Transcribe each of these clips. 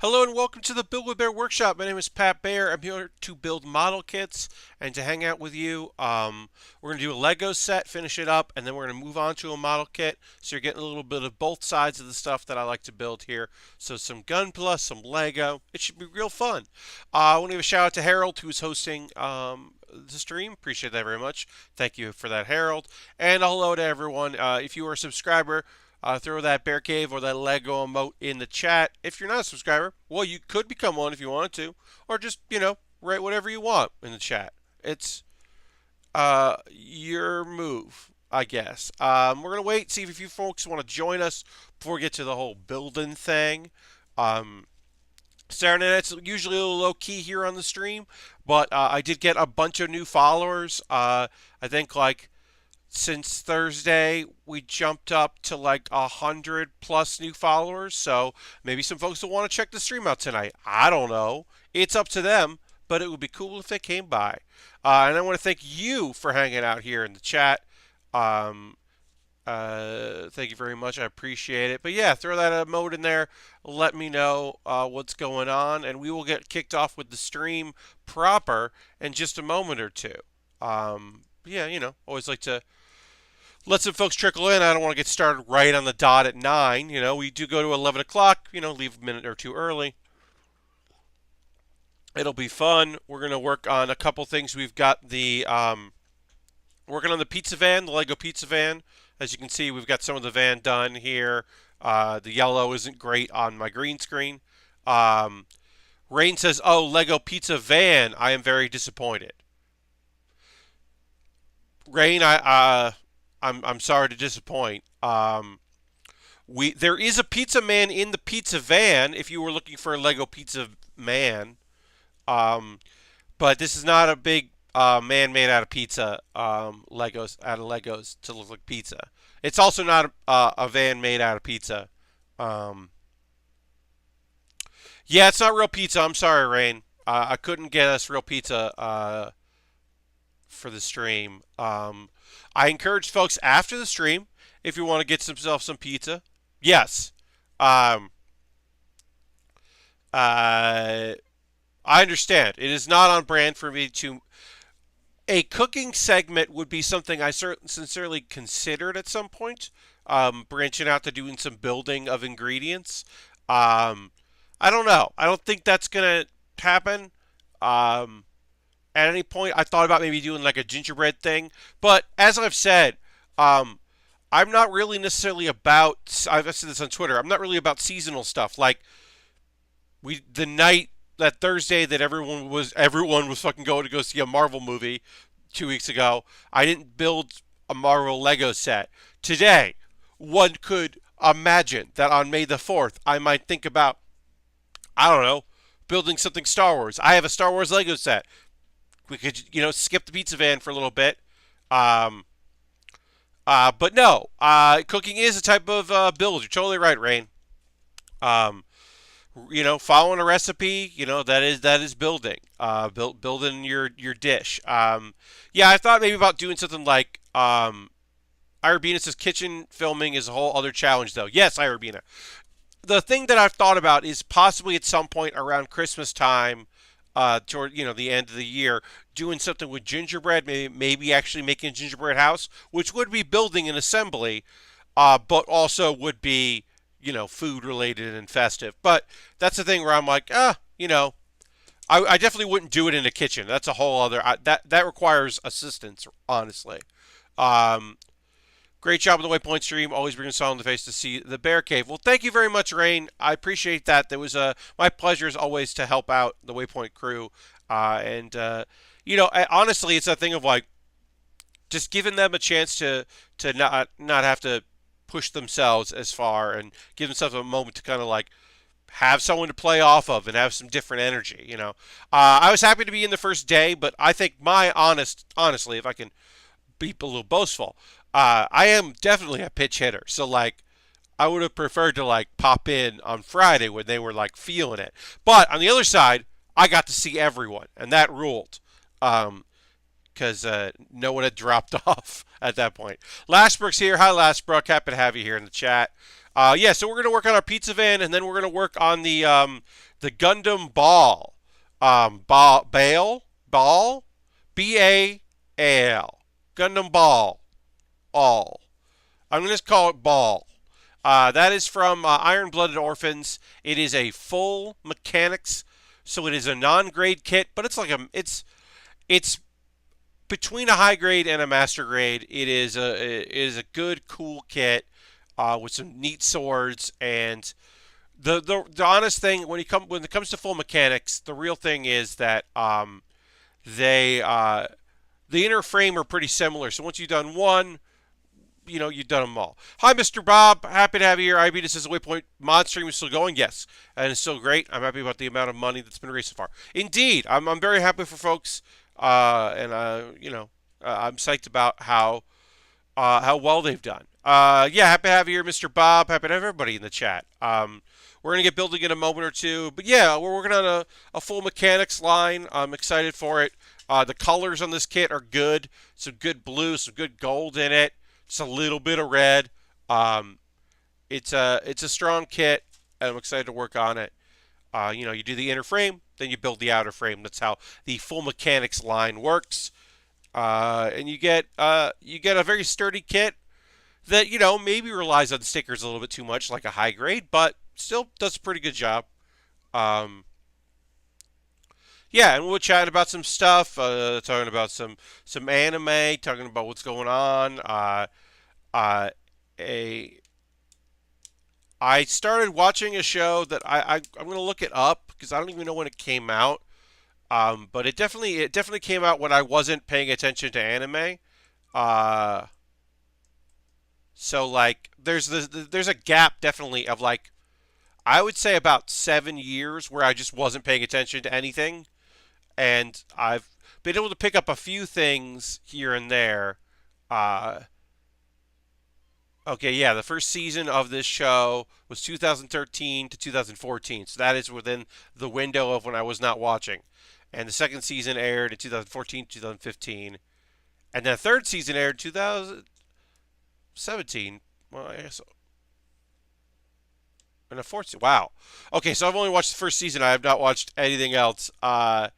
Hello and welcome to the Build with Baer Workshop. My name is Pat Baer. I'm here to build model kits and to hang out with you. We're going to do a Lego set, finish it up, and then we're going to move on to a model kit. So you're getting a little bit of both sides of the stuff that I like to build here. So some Gunpla, some Lego. It should be real fun. I want to give a shout out to Harold, who's hosting the stream. Appreciate that very much. Thank you for that, Harold. And hello to everyone. If you are a subscriber, throw that bear cave or that Lego emote in the chat. If you're not a subscriber, well, you could become one if you wanted to, or just write whatever you want in the chat. It's your move, I guess. We're gonna wait, see if you folks want to join us before we get to the whole building thing. Saturday night's usually a little low key here on the stream, but I did get a bunch of new followers. I think like since Thursday, we jumped up to like 100+ new followers. So maybe some folks will want to check the stream out tonight. I don't know. It's up to them, but it would be cool if they came by. And I want to thank you for hanging out here in the chat. Um, thank you very much. I appreciate it. But yeah, throw that emote in there. Let me know what's going on, and we will get kicked off with the stream proper in just a moment or two. Yeah, always like to let some folks trickle in. I don't want to get started right on the dot at 9. We do go to 11 o'clock, leave a minute or two early. It'll be fun. We're going to work on a couple things. We've got the, working on the pizza van, the Lego pizza van. As you can see, we've got some of the van done here. The yellow isn't great on my green screen. Rain says, oh, Lego pizza van. I am very disappointed. Rain, I'm sorry to disappoint. There is a pizza man in the pizza van if you were looking for a Lego pizza man. But this is not a big man made out of pizza. Legos to look like pizza. It's also not a van made out of pizza. Yeah, it's not real pizza. I'm sorry, Rain. I couldn't get us real pizza for the stream. I encourage folks after the stream, if you want to get themselves some pizza. Yes. I understand. It is not on brand for me to. A cooking segment would be something I sincerely considered at some point, branching out to doing some building of ingredients. I don't know. I don't think that's going to happen. At any point, I thought about maybe doing like a gingerbread thing. But as I've said, I'm not really necessarily about. I've said this on Twitter. I'm not really about seasonal stuff. Like that Thursday that everyone was fucking going to go see a Marvel movie 2 weeks ago. I didn't build a Marvel Lego set. Today, one could imagine that on May the 4th, I might think about, I don't know, building something Star Wars. I have a Star Wars Lego set. We could, skip the pizza van for a little bit. But no, cooking is a type of build. You're totally right, Rain. Following a recipe, that is building. Building your dish. Yeah, I thought maybe about doing something like Irabina says kitchen filming is a whole other challenge, though. Yes, Irabina. The thing that I've thought about is possibly at some point around Christmas time, toward the end of the year, doing something with gingerbread, maybe actually making a gingerbread house, which would be building and assembly, but also would be food related and festive. But that's the thing where I'm like, I definitely wouldn't do it in a kitchen. That's a whole other that requires assistance, honestly. Great job on the Waypoint stream. Always bringing a smile on the face to see the bear cave. Well, thank you very much, Rain. I appreciate that. That was my pleasure as always to help out the Waypoint crew. Honestly, it's a thing of like just giving them a chance to not have to push themselves as far and give themselves a moment to kind of like have someone to play off of and have some different energy. I was happy to be in the first day, but I think honestly, if I can be a little boastful. I am definitely a pitch hitter. So, like, I would have preferred to, like, pop in on Friday when they were, like, feeling it. But on the other side, I got to see everyone, and that ruled. Because no one had dropped off at that point. Lastbrook's here. Hi, Lastbrook. Happy to have you here in the chat. So we're going to work on our pizza van, and then we're going to work on the the Gundam Bael, Baal, Gundam Bael, all. I'm gonna just call it Ball. That is from Iron Blooded Orphans. It is a full mechanics, so it is a non-grade kit, but it's between a high grade and a master grade. It is a good, cool kit with some neat swords. And the honest thing, when it comes to full mechanics, the real thing is that they the inner frame are pretty similar. So once you've done one, you've done them all. Hi, Mr. Bob. Happy to have you here. IB, this is the Waypoint mod stream is still going. Yes, and it's still great. I'm happy about the amount of money that's been raised so far. Indeed, I'm very happy for folks, and I'm psyched about how well they've done. Yeah, happy to have you here, Mr. Bob. Happy to have everybody in the chat. We're gonna get building in a moment or two, but yeah, we're working on a full mechanics line. I'm excited for it. The colors on this kit are good. Some good blue, some good gold in it. Just a little bit of red. It's a strong kit, and I'm excited to work on it. You do the inner frame, then you build the outer frame. That's how the full mechanics line works. And you get a very sturdy kit that maybe relies on the stickers a little bit too much, like a high grade, but still does a pretty good job. Yeah, and we'll chat about some stuff, talking about some anime, talking about what's going on. Uh, a I started watching a show that I'm gonna look it up because I don't even know when it came out. But it definitely came out when I wasn't paying attention to anime. Uh, so like there's a gap definitely of like I would say about 7 years where I just wasn't paying attention to anything, and I've been able to pick up a few things here and there. Uh, okay, yeah, the first season of this show was 2013 to 2014, so that is within the window of when I was not watching. And the second season aired in 2014 to 2015, and then the third season aired in 2017. Well, I guess. And the fourth. Wow. Okay, so I've only watched the first season. I have not watched anything else. But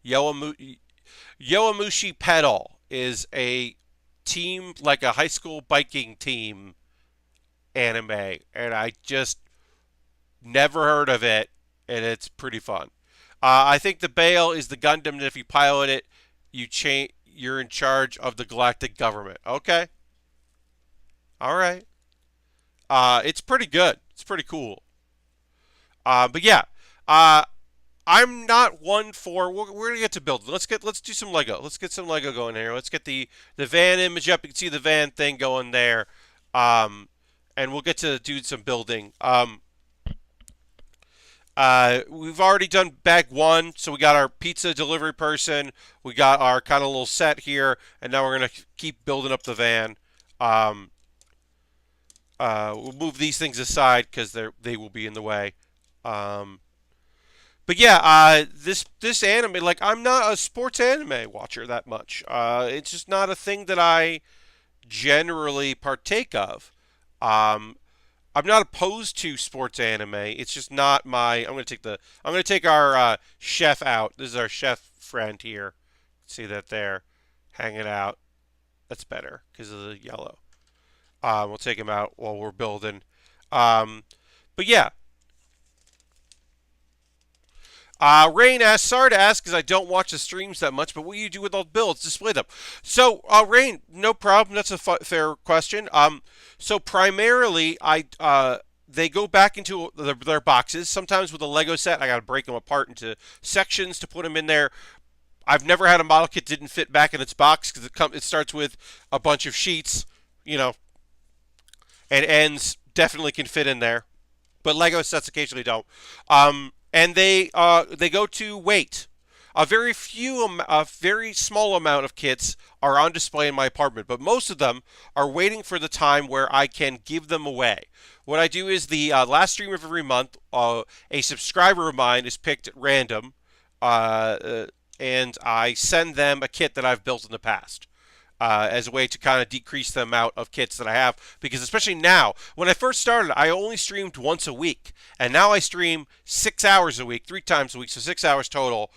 Yowamu- Yowamushi Pedal is a team like a high school biking team anime, and I just never heard of it, and it's pretty fun. I think the Bael is the Gundam that if you pilot it, you're in charge of the galactic government. Okay, all right. It's pretty good. It's pretty cool. But yeah, uh, I'm not one for. We're gonna get to building. Let's do some Lego. Let's get some Lego going here. Let's get the van image up. You can see the van thing going there. Um, and we'll get to do some building. We've already done bag one, so we got our pizza delivery person. We got our kind of little set here, and now we're gonna keep building up the van. Um, we'll move these things aside because they will be in the way. Um, but yeah, this anime, like I'm not a sports anime watcher that much. It's just not a thing that I generally partake of. Um, I'm not opposed to sports anime. It's just not my. I'm gonna take our chef out. This is our chef friend here. See that there, hanging out. That's better because of the yellow. We'll take him out while we're building. Um, but yeah, Rain asks, sorry to ask because I don't watch the streams that much, but what do you do with all the builds? Display them. So, Rain, no problem. That's a fair question. So primarily, they go back into their boxes. Sometimes with a Lego set, I got to break them apart into sections to put them in there. I've never had a model kit didn't fit back in its box because it starts with a bunch of sheets, you know, and ends definitely can fit in there, but Lego sets occasionally don't. And they go to weight. A very small amount of kits are on display in my apartment, but most of them are waiting for the time where I can give them away. What I do is the last stream of every month, a subscriber of mine is picked at random, and I send them a kit that I've built in the past. as a way to kind of decrease the amount of kits that I have. Because especially now, when I first started, I only streamed once a week, and now I stream 6 hours a week, 3 times a week, so 6 hours total,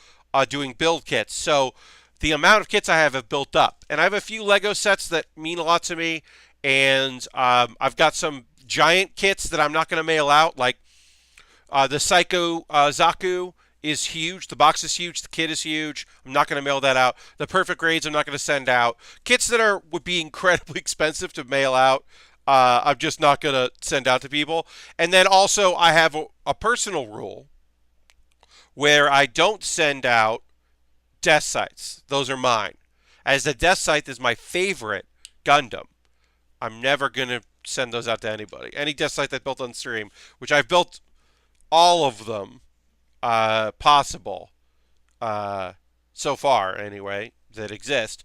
doing build kits. So the amount of kits I have built up, and I have a few Lego sets that mean a lot to me, and I've got some giant kits that I'm not going to mail out, like the Psycho Zaku is huge. The box is huge. The kit is huge. I'm not going to mail that out. The Perfect Grades I'm not going to send out. Kits that would be incredibly expensive to mail out, I'm just not going to send out to people. And then also I have a personal rule where I don't send out death sites. Those are mine. As the death site is my favorite Gundam, I'm never going to send those out to anybody. Any death site that built on stream, which I've built all of them possible so far anyway that exist,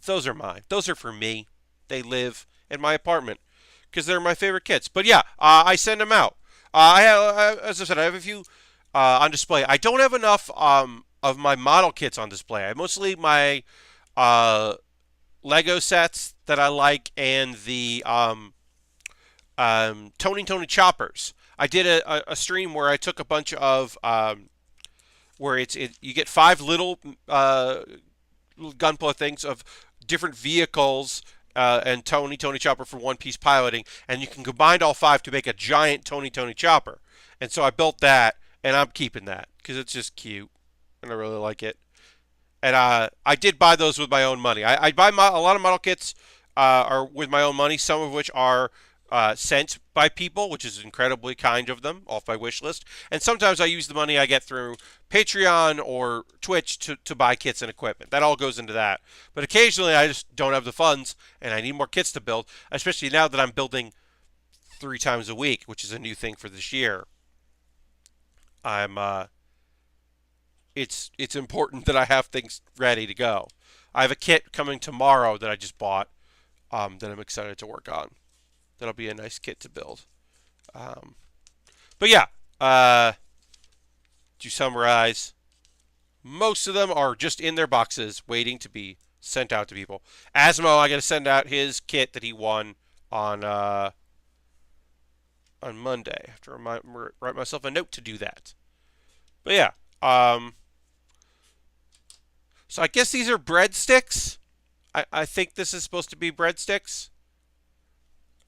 those are mine. Those are for me. They live in my apartment because they're my favorite kits. But yeah, I send them out. As I said, I have a few on display. I don't have enough of my model kits on display. I have mostly my Lego sets that I like and the Tony choppers. I did a stream where I took a bunch of where you get 5 little gunpla things of different vehicles and Tony chopper for one-piece piloting, and you can combine all 5 to make a giant Tony chopper. And so I built that, and I'm keeping that because it's just cute, and I really like it. And I did buy those with my own money. I buy a lot of model kits are with my own money, some of which are sent by people, which is incredibly kind of them, off my wish list. And sometimes I use the money I get through Patreon or Twitch to buy kits and equipment. That all goes into that. But occasionally I just don't have the funds and I need more kits to build, especially now that I'm building 3 times a week, which is a new thing for this year. It's important that I have things ready to go. I have a kit coming tomorrow that I just bought that I'm excited to work on. That'll be a nice kit to build. But yeah, to summarize, most of them are just in their boxes waiting to be sent out to people. Asmo, I got to send out his kit that he won on Monday. I have to write myself a note to do that. But yeah, so I guess these are breadsticks. I think this is supposed to be breadsticks.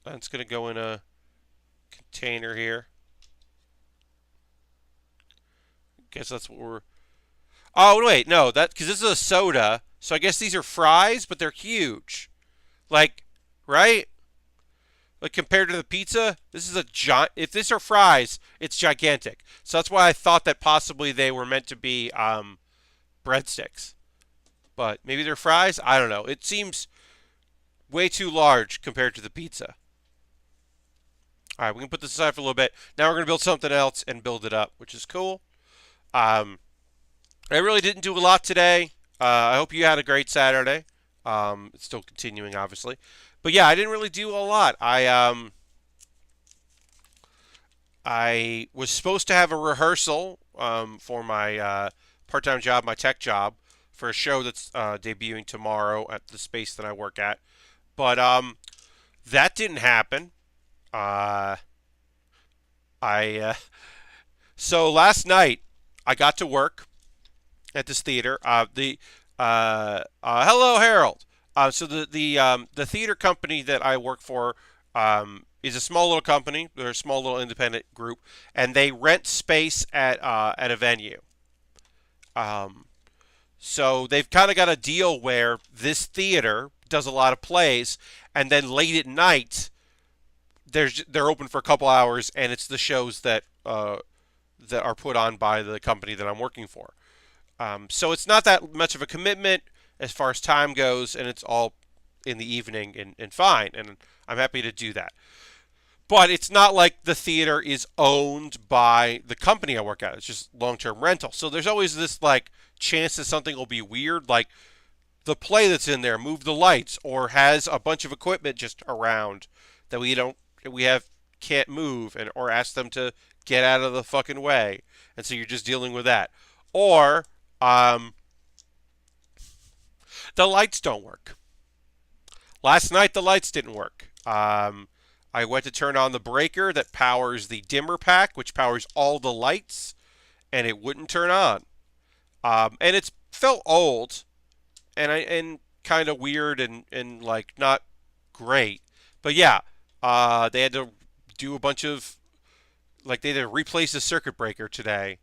It's going to go in a container here. Guess that's what we're... Oh, wait, no, because this is a soda, so I guess these are fries, but they're huge. Like, right? Like, compared to the pizza, this is a giant... If these are fries, it's gigantic. So that's why I thought that possibly they were meant to be breadsticks. But maybe they're fries? I don't know. It seems way too large compared to the pizza. All right, we can put this aside for a little bit. Now we're going to build something else and build it up, which is cool. I really didn't do a lot today. I hope you had a great Saturday. It's still continuing, obviously. But yeah, I didn't really do a lot. I was supposed to have a rehearsal for my part-time job, my tech job, for a show that's debuting tomorrow at the space that I work at. But that didn't happen. So last night I got to work at this theater. Hello, Harold. So the theater company that I work for is a small little company. They're a small little independent group, and they rent space at a venue. So they've kind of got a deal where this theater does a lot of plays, and then late at night they're open for a couple hours, and it's the shows that are put on by the company that I'm working for. So it's not that much of a commitment as far as time goes, and it's all in the evening and fine, and I'm happy to do that. But it's not like the theater is owned by the company I work at. It's just long-term rental. So there's always this like chance that something will be weird, like the play that's in there moved the lights or has a bunch of equipment just around that can't move or ask them to get out of the fucking way. And so you're just dealing with that. Or the lights don't work. Last night the lights didn't work. I went to turn on the breaker that powers the dimmer pack, which powers all the lights, and it wouldn't turn on. And it's felt old and kind of weird and like not great. But yeah, they had to do a bunch of like they had to replace the circuit breaker today,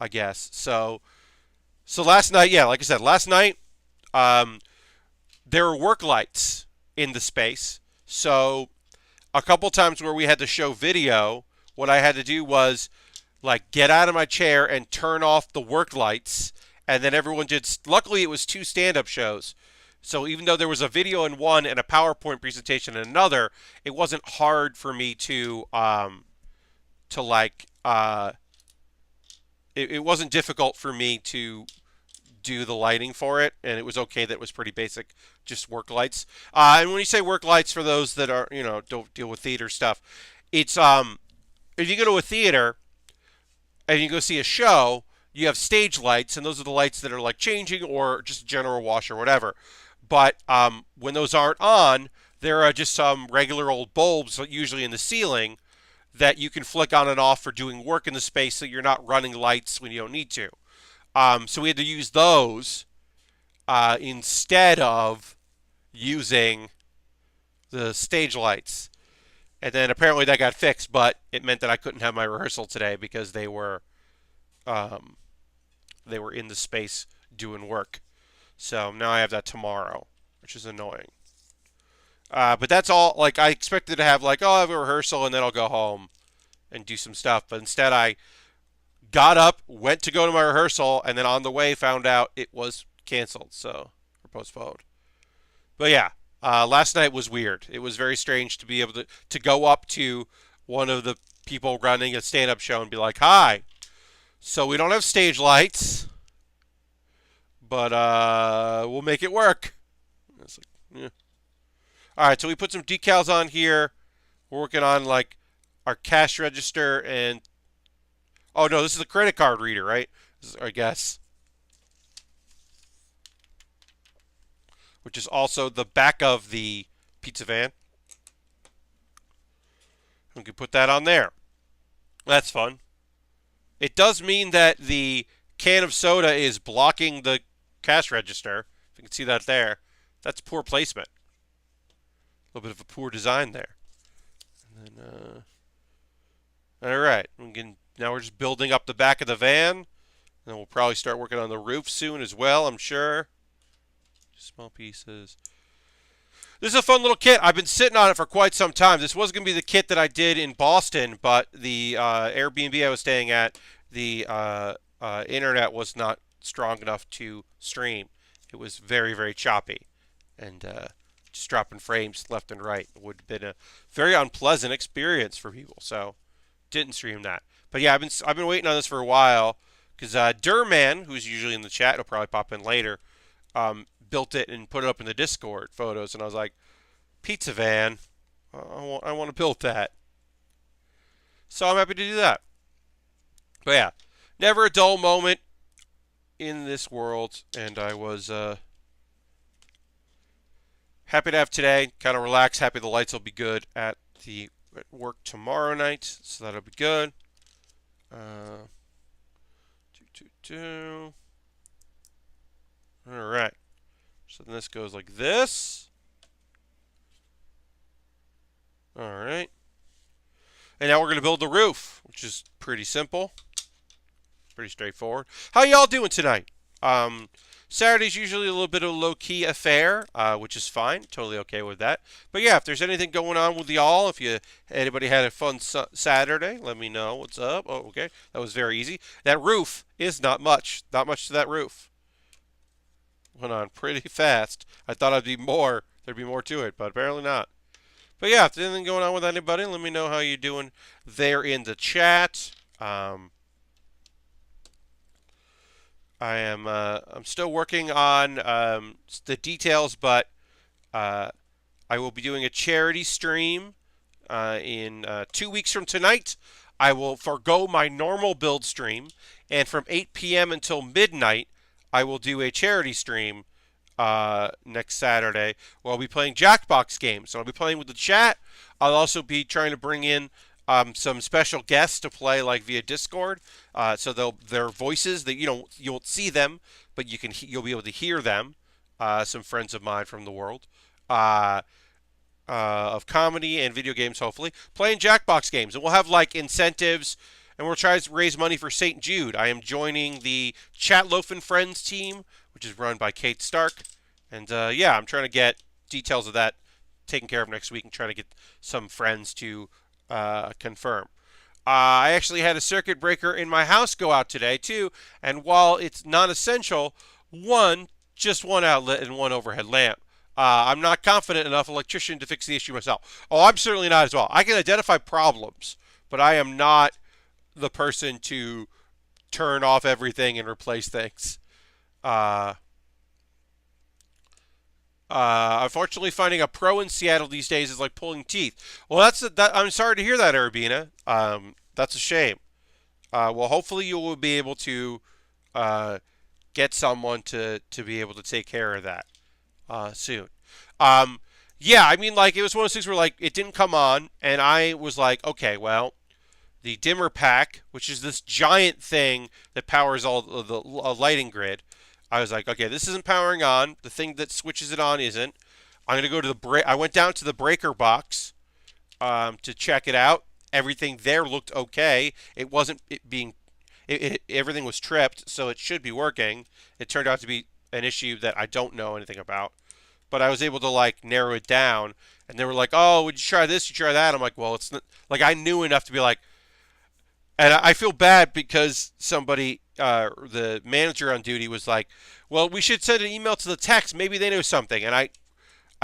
I guess. So last night, yeah, like I said, last night um, there were work lights in the space. So a couple times where we had to show video, what I had to do was like get out of my chair and turn off the work lights, and then everyone did. Luckily, it was two stand-up shows, so even though there was a video in one and a PowerPoint presentation in another, it wasn't hard for me to like it wasn't difficult for me to do the lighting for it, and it was okay that it was pretty basic, just work lights. And when you say work lights, for those that are don't deal with theater stuff, it's if you go to a theater and you go see a show, you have stage lights, and those are the lights that are like changing or just general wash or whatever. But when those aren't on, there are just some regular old bulbs, usually in the ceiling, that you can flick on and off for doing work in the space, so you're not running lights when you don't need to. So we had to use those instead of using the stage lights. And then apparently that got fixed, but it meant that I couldn't have my rehearsal today because they were in the space doing work. So now I have that tomorrow, which is annoying. But that's all. Like I expected to have like, oh, I have a rehearsal and then I'll go home and do some stuff. But instead I got up, went to go to my rehearsal, and then on the way found out it was canceled, or postponed. But yeah, last night was weird. It was very strange to be able to go up to one of the people running a stand-up show and be like, "Hi, so we don't have stage lights, but we'll make it work." It's like, yeah. All right, so we put some decals on here. We're working on like our cash register and oh no, this is the credit card reader, right? I guess. Which is also the back of the pizza van. We can put that on there. That's fun. It does mean that the can of soda is blocking the cash register. If you can see that there. That's poor placement. A little bit of a poor design there. And then, all right. Now we're just building up the back of the van. And then we'll probably start working on the roof soon as well, I'm sure. Small pieces. This is a fun little kit. I've been sitting on it for quite some time. This was going to be the kit that I did in Boston, but the Airbnb I was staying at, the internet was not strong enough to stream. It was very, very choppy. And just dropping frames left and right. It would have been a very unpleasant experience for people. So didn't stream that. But yeah, I've been waiting on this for a while because Durman, who's usually in the chat, will probably pop in later, built it and put it up in the Discord photos, and I was like, pizza van, I want to build that. So I'm happy to do that. But yeah, never a dull moment in this world, and I was happy to have today. Kind of relaxed, happy the lights will be good at work tomorrow night, so that'll be good. All right. So then this goes like this. All right. And now we're going to build the roof, which is pretty simple. Pretty straightforward. How y'all doing tonight? Saturday's usually a little bit of a low-key affair, which is fine. Totally okay with that. But yeah, if there's anything going on with y'all, if anybody had a fun Saturday, let me know what's up. Oh, okay. That was very easy. That roof is not much. Not much to that roof. Went on pretty fast. I thought there'd be more to it, but apparently not. But yeah, if there's anything going on with anybody, let me know how you're doing there in the chat. I'm still working on the details, but I will be doing a charity stream in 2 weeks from tonight. I will forgo my normal build stream, and from 8 p.m. until midnight, I will do a charity stream next Saturday. Where I'll be playing Jackbox games. So I'll be playing with the chat. I'll also be trying to bring in some special guests to play like via Discord. So their voices that you won't see them, but you'll be able to hear them. Some friends of mine from the world. Of comedy and video games, hopefully, playing Jackbox games. And we'll have like incentives, and we'll try to raise money for St. Jude. I am joining the Chat Loaf and Friends team, which is run by Kate Stark. And yeah, I'm trying to get details of that taken care of next week and trying to get some friends to confirm. I actually had a circuit breaker in my house go out today, too. And while it's non-essential, just one outlet and one overhead lamp. I'm not confident enough electrician to fix the issue myself. Oh, I'm certainly not as well. I can identify problems, but I am not the person to turn off everything and replace things. Unfortunately, finding a pro in Seattle these days is like pulling teeth. Well, I'm sorry to hear that, Arabina. That's a shame. Well, hopefully you will be able to get someone to be able to take care of that soon. Yeah, I mean, like, it was one of those things where, like, it didn't come on, and I was like, okay, well, the dimmer pack, which is this giant thing that powers all the lighting grid, I was like, okay, this isn't powering on. The thing that switches it on isn't. I'm going to go to I went down to the breaker box to check it out. Everything there looked okay. It wasn't everything was tripped, so it should be working. It turned out to be an issue that I don't know anything about. But I was able to like narrow it down, and they were like, "Oh, would you try this? You try that?" I'm like, "Well, it's not." Like I knew enough to be like, and I feel bad because somebody, the manager on duty, was like, "Well, we should send an email to the techs. Maybe they know something." And I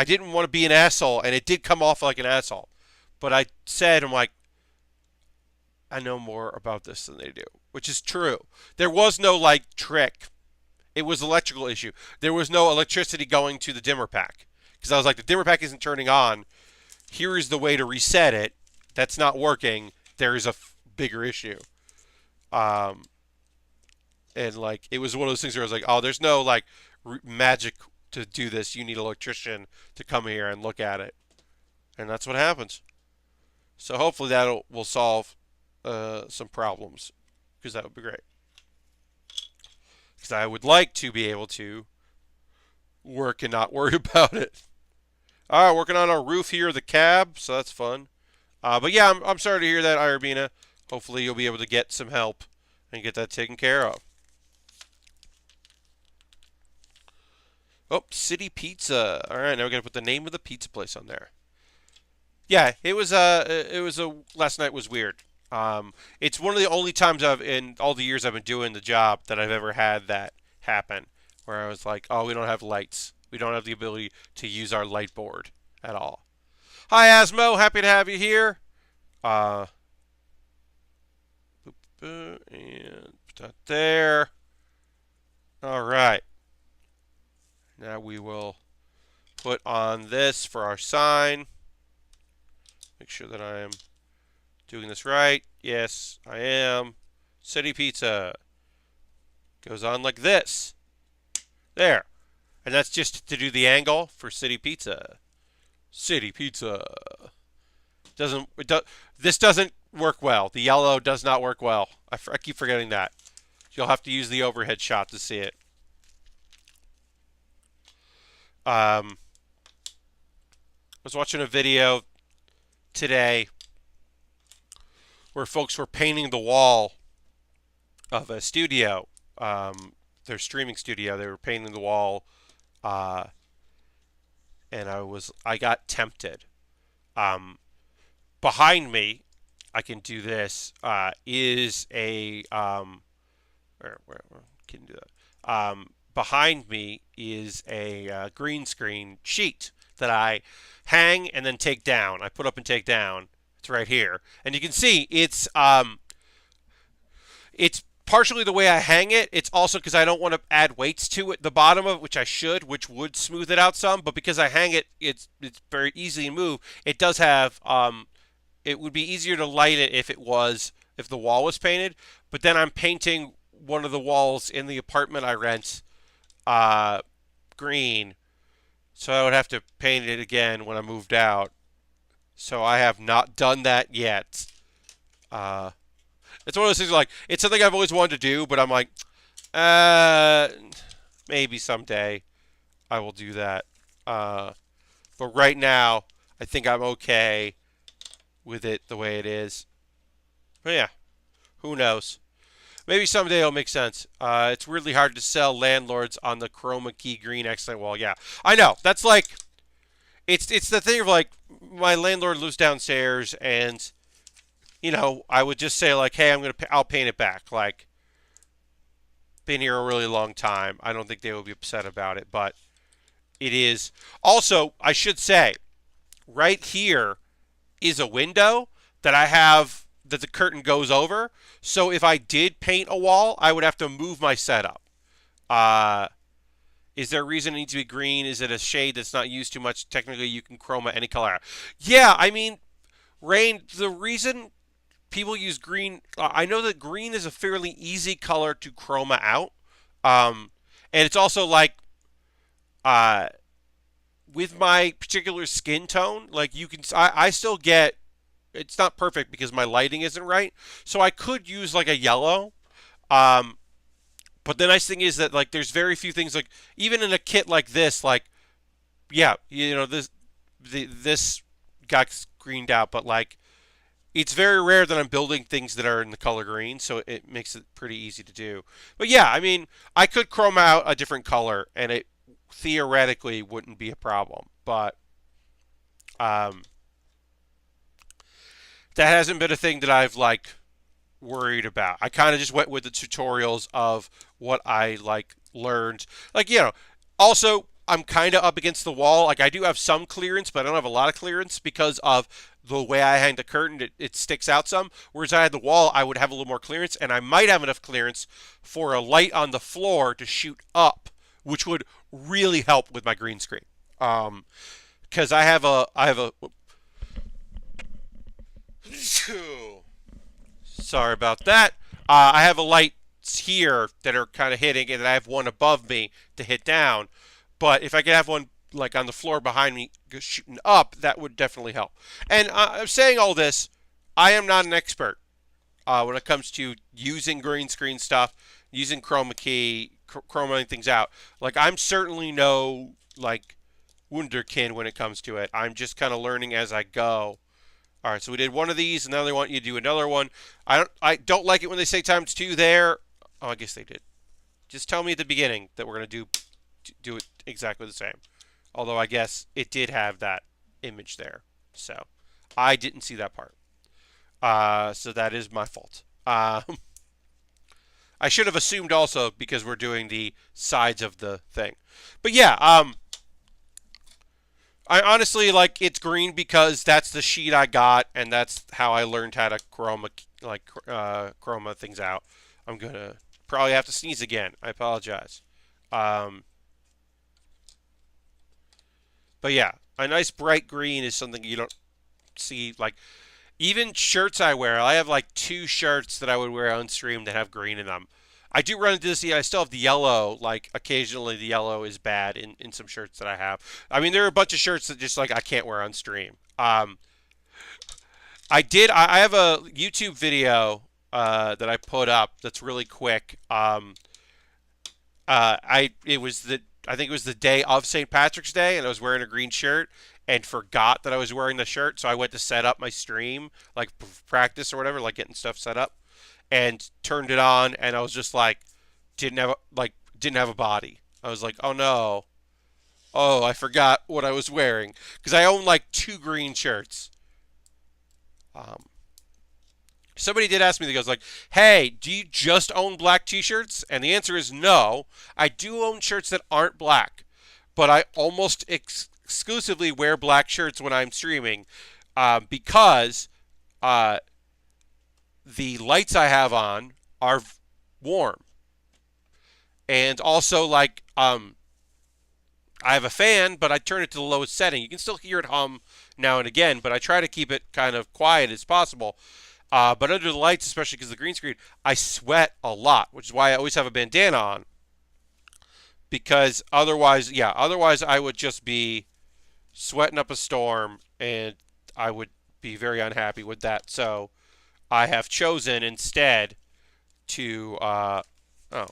didn't want to be an asshole, and it did come off like an asshole. But I said, "I'm like, I know more about this than they do," which is true. There was no like trick. It was an electrical issue. There was no electricity going to the dimmer pack. Because I was like, the dimmer pack isn't turning on. Here is the way to reset it. That's not working. There is a bigger issue. And like, it was one of those things where I was like, oh, there's no like magic to do this. You need an electrician to come here and look at it. And that's what happens. So hopefully that will solve some problems. Because that would be great. Because I would like to be able to work and not worry about it. All right, working on our roof here, the cab, so that's fun. But yeah, I'm sorry to hear that, Irabina. Hopefully you'll be able to get some help and get that taken care of. Oh, City Pizza. All right, now we're gonna put the name of the pizza place on there. Yeah, last night was weird. It's one of the only times in all the years I've been doing the job that I've ever had that happen, where I was like, oh, we don't have lights. We don't have the ability to use our light board at all. Hi, Asmo. Happy to have you here. And put that there. All right. Now we will put on this for our sign. Make sure that I am doing this right. Yes, I am. City Pizza. Goes on like this. There. And that's just to do the angle for City Pizza. City Pizza. This doesn't work well. The yellow does not work well. I keep forgetting that. You'll have to use the overhead shot to see it. I was watching a video today where folks were painting the wall of a studio, their streaming studio. They were painting the wall, and I got tempted. Behind me, I can do this. Is a where can you do that? Behind me is a green screen sheet that I hang and then take down. I put up and take down. It's right here, and you can see it's partially the way I hang it. It's also because I don't want to add weights to it. The bottom of it, which I should, which would smooth it out some, but because I hang it, it's very easy to move. It does have it would be easier to light it if the wall was painted. But then I'm painting one of the walls in the apartment I rent green, so I would have to paint it again when I moved out. So I have not done that yet. Uh, it's one of those things like it's something I've always wanted to do, but I'm like, uh, maybe someday I will do that. But right now, I think I'm okay with it the way it is. But yeah, who knows? Maybe someday it'll make sense. It's really hard to sell landlords on the chroma key green accent wall. Yeah, I know. That's like it's the thing of like my landlord lives downstairs, and I would just say like, hey, I'll paint it back. Like, been here a really long time. I don't think they would be upset about it, but it is. Also, I should say, right here is a window that I have that the curtain goes over. So if I did paint a wall, I would have to move my setup. Is there a reason it needs to be green? Is it a shade that's not used too much? Technically, you can chroma any color. Yeah, I mean, Rain, the reason people use green, I know that green is a fairly easy color to chroma out. And it's also like, uh, with my particular skin tone, like I still get, it's not perfect because my lighting isn't right. So I could use like a yellow. Um, but the nice thing is that like there's very few things like even in a kit like this, like yeah, this got screened out, but like it's very rare that I'm building things that are in the color green, so it makes it pretty easy to do. But yeah, I mean, I could chroma out a different color, and it theoretically wouldn't be a problem. But um, that hasn't been a thing that I've like worried about. I kind of just went with the tutorials of what I like learned. Like, also I'm kind of up against the wall. Like I do have some clearance, but I don't have a lot of clearance because of the way I hang the curtain. It sticks out some. Whereas I had the wall, I would have a little more clearance, and I might have enough clearance for a light on the floor to shoot up, which would really help with my green screen. Because I have a sorry about that. I have a light here that are kind of hitting, and I have one above me to hit down. But if I could have one like on the floor behind me shooting up, that would definitely help. And I'm saying all this, I am not an expert when it comes to using green screen stuff, using chroma key, chromaing things out. Like I'm certainly no like wunderkind when it comes to it. I'm just kind of learning as I go. All right, so we did one of these, and now they want you to do another one. I don't like it when they say times two there. Oh, I guess they did. Just tell me at the beginning that we're going to do it exactly the same. Although I guess it did have that image there. So I didn't see that part. So that is my fault. I should have assumed also because we're doing the sides of the thing. But yeah, I honestly like it's green because that's the sheet I got, and that's how I learned how to chroma things out. I'm gonna probably have to sneeze again. I apologize. But yeah, a nice bright green is something you don't see. Like even shirts I wear, I have like 2 shirts that I would wear on stream that have green in them. I do run into this. I still have the yellow. Like occasionally, the yellow is bad in some shirts that I have. I mean, there are a bunch of shirts that just like I can't wear on stream. I have a YouTube video that I put up that's really quick. I think it was the day of St. Patrick's Day, and I was wearing a green shirt and forgot that I was wearing the shirt, so I went to set up my stream, like practice or whatever, like getting stuff set up, and turned it on, and I was just like, didn't have a body. I was like, oh no, oh I forgot what I was wearing because I own like 2 green shirts. Somebody did ask me, they goes like, hey, do you just own black t-shirts? And the answer is no. I do own shirts that aren't black, but I almost exclusively wear black shirts when I'm streaming because the lights I have on are warm. And also, like, I have a fan, but I turn it to the lowest setting. You can still hear it hum now and again, but I try to keep it kind of quiet as possible. But under the lights, especially because of the green screen, I sweat a lot, which is why I always have a bandana on. because otherwise, yeah, otherwise I would just be sweating up a storm, and I would be very unhappy with that. So I have chosen instead to oh, then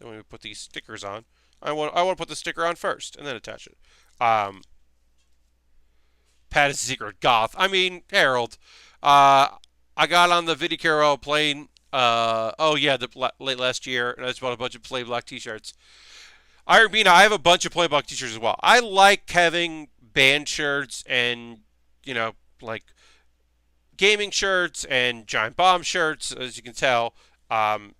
we put these stickers on. I want to put the sticker on first and then attach it. Um, Pat is a secret goth. I mean, Harold. I got on the Vidicaro plane. Oh yeah, late last year, and I just bought a bunch of plain black T-shirts. Iron Bean, I have a bunch of plain black T-shirts as well. I like having band shirts and like gaming shirts and giant bomb shirts, as you can tell. And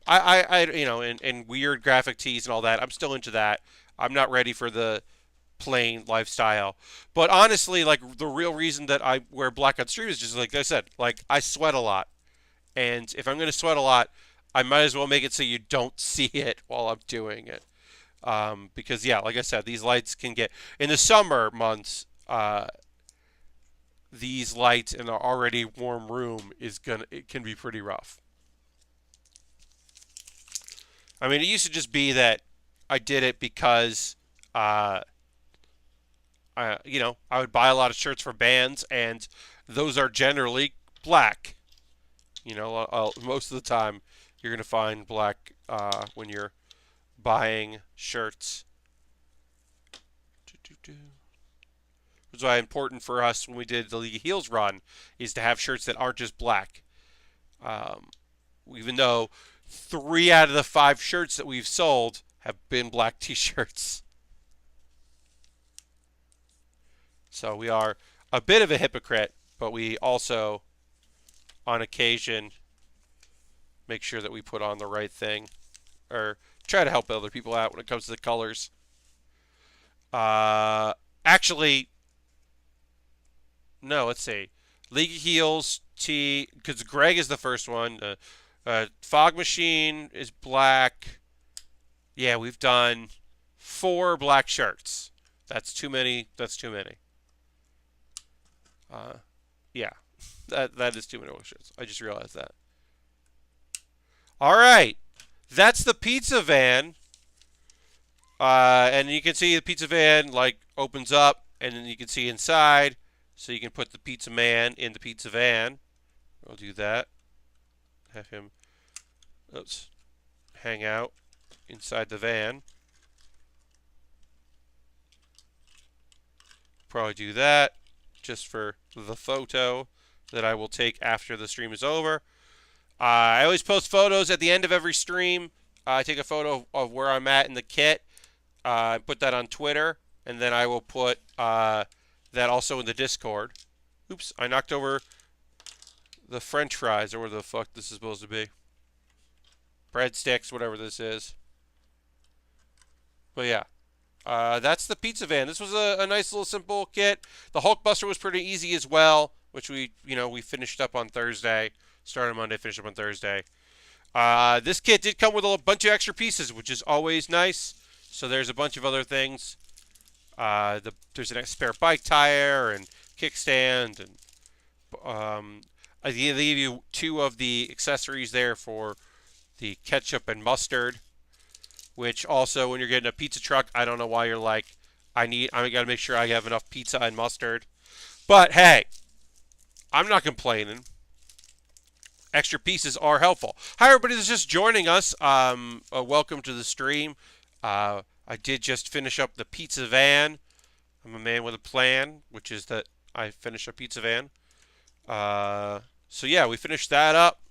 weird graphic tees and all that. I'm still into that. I'm not ready for the plain lifestyle. But honestly, like the real reason that I wear black on stream is just like I said, like I sweat a lot. And if I'm going to sweat a lot, I might as well make it so you don't see it while I'm doing it. Because yeah, like I said, these lights can get in the summer months. These lights in an already warm room it can be pretty rough. I mean, it used to just be that I did it because I would buy a lot of shirts for bands, and those are generally black. Most of the time you're going to find black when you're buying shirts. That's why important for us when we did the League of Heels run is to have shirts that aren't just black. Even though 3 out of the 5 shirts that we've sold have been black T-shirts. So we are a bit of a hypocrite, but we also, on occasion, make sure that we put on the right thing, or try to help other people out when it comes to the colors. Actually, no, let's see. League of Heels, because Greg is the first one. Fog Machine is black. Yeah, we've done 4 black shirts. That's too many. That's too many. Yeah, that is too many shirts. I just realized that. All right, that's the pizza van. And you can see the pizza van like opens up, and then you can see inside. So you can put the pizza man in the pizza van. I'll do that. Have him hang out inside the van. Probably do that just for the photo that I will take after the stream is over. I always post photos at the end of every stream. I take a photo of where I'm at in the kit. I put that on Twitter, and then I will put that also in the Discord. Oops, I knocked over the French fries, or whatever the fuck this is supposed to be. Breadsticks, whatever this is. But yeah, that's the pizza van. This was a nice little simple kit. The Hulkbuster was pretty easy as well, which we finished up on Thursday. Started Monday, finished up on Thursday. This kit did come with a bunch of extra pieces, which is always nice. So there's a bunch of other things. There's a spare bike tire and kickstand, and I gave you 2 of the accessories there for the ketchup and mustard. Which also, when you're getting a pizza truck, I don't know why you're like, I got to make sure I have enough pizza and mustard. But hey, I'm not complaining. Extra pieces are helpful. Hi, everybody that's just joining us. Welcome to the stream. I did just finish up the pizza van. I'm a man with a plan, which is that I finish a pizza van. So yeah, we finished that up.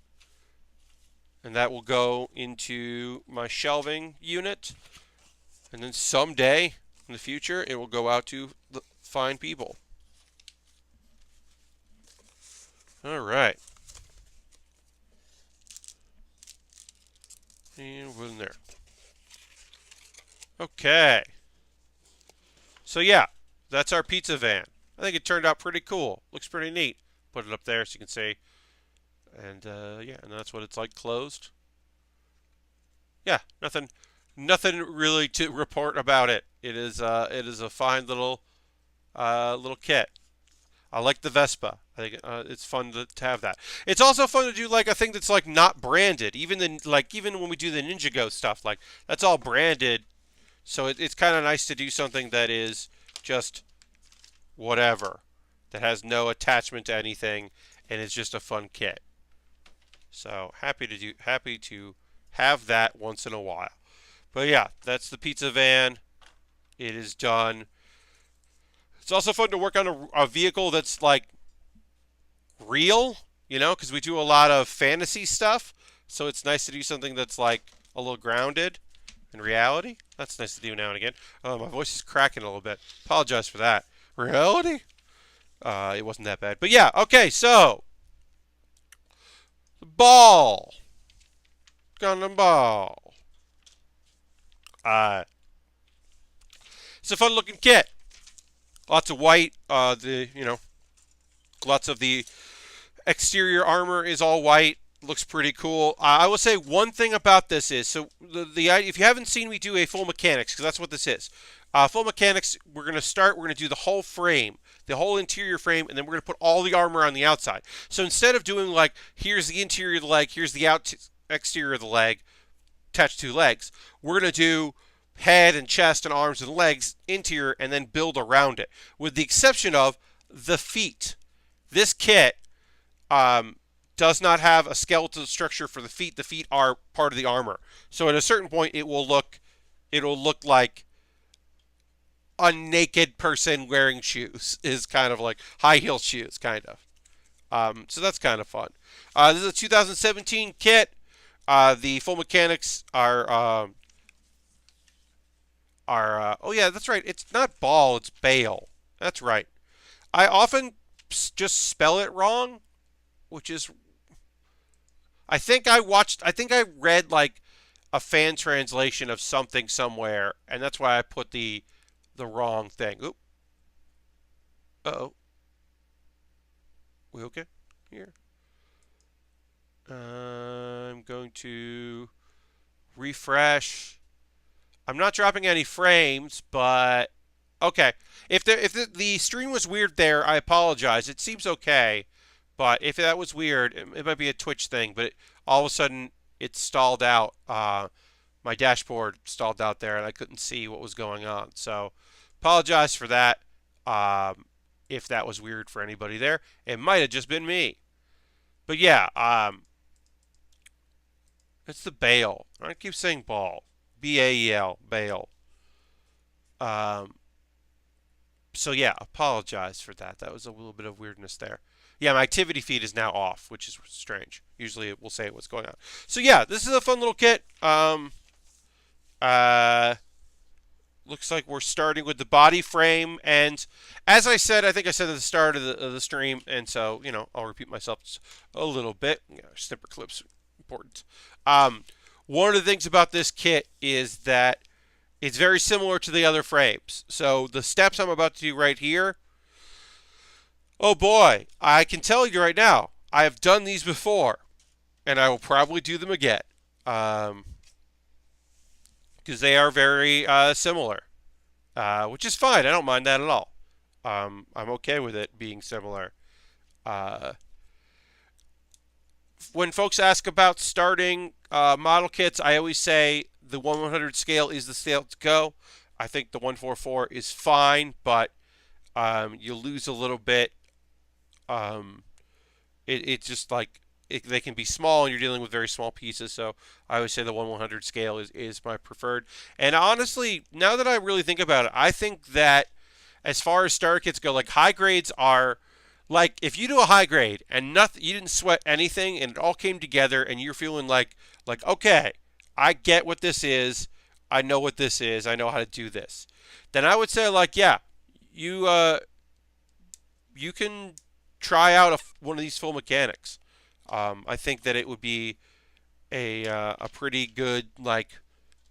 And that will go into my shelving unit. And then someday in the future, it will go out to the fine people. All right. And we're in there. Okay. So yeah, that's our pizza van. I think it turned out pretty cool. Looks pretty neat. Put it up there so you can see. And yeah, and that's what it's like closed. Yeah, nothing really to report about it. It is a fine little kit. I like the Vespa. I think it's fun to have that. It's also fun to do like a thing that's like not branded. Even when we do the Ninjago stuff, like that's all branded. So it's kind of nice to do something that is just whatever, that has no attachment to anything, and it's just a fun kit. So happy to have that once in a while. But yeah, that's the pizza van. It is done. It's also fun to work on a vehicle that's like real, because we do a lot of fantasy stuff. So it's nice to do something that's like a little grounded in reality. That's nice to do now and again. Oh, my voice is cracking a little bit. Apologize for that. Reality? It wasn't that bad. But yeah, okay, so the ball. Gundam Bael. Uh, it's a fun looking kit. Lots of white. Lots of the exterior armor is all white. Looks pretty cool. I will say one thing about this is, so if you haven't seen me do a full mechanics, because that's what this is. Full mechanics, we're going to do the whole frame, the whole interior frame, and then we're going to put all the armor on the outside. So instead of doing like, here's the interior of the leg, here's the exterior of the leg, attached to legs, we're going to do head and chest and arms and legs, interior, and then build around it. With the exception of the feet. This kit does not have a skeletal structure for the feet. The feet are part of the armor. So at a certain point, it'll look like a naked person wearing shoes. Is kind of like high heel shoes, kind of. So that's kind of fun. This is a 2017 kit. The full mechanics are oh yeah, that's right. It's not Bael, it's Bael. That's right. I often just spell it wrong, which is I think I read like a fan translation of something somewhere, and that's why I put the wrong thing. Oop. Uh-oh. We okay? Here. I'm going to refresh. I'm not dropping any frames, but okay. If the stream was weird there, I apologize. It seems okay, but if that was weird, it might be a Twitch thing. But all of a sudden, it stalled out. My dashboard stalled out there, and I couldn't see what was going on. So, apologize for that. If that was weird for anybody there, it might have just been me. But yeah, it's the Bael. I keep saying Ball. Bael. Bael. So yeah, apologize for that. That was a little bit of weirdness there. Yeah, my activity feed is now off, which is strange. Usually it will say what's going on. So yeah, this is a fun little kit. Looks like we're starting with the body frame, and as I said, I think I said at the start of the stream, and so I'll repeat myself just a little bit. Snipper clips important. One of the things about this kit is that it's very similar to the other frames. So the steps I'm about to do right here, oh boy, I can tell you right now, I have done these before, and I will probably do them again. Because they are very similar, which is fine. I don't mind that at all. I'm okay with it being similar. When folks ask about starting model kits, I always say the 1/100 scale is the scale to go. I think the 144 is fine, but you lose a little bit. It's just like they can be small, and you're dealing with very small pieces. So I always say the 1/100 scale is my preferred. And honestly, now that I really think about it, I think that as far as starter kits go, like high grades are like if you do a high grade and nothing, you didn't sweat anything, and it all came together, and you're feeling like okay, I get what this is. I know what this is. I know how to do this. Then I would say yeah, you can try out one of these full mechanics. I think that it would be a pretty good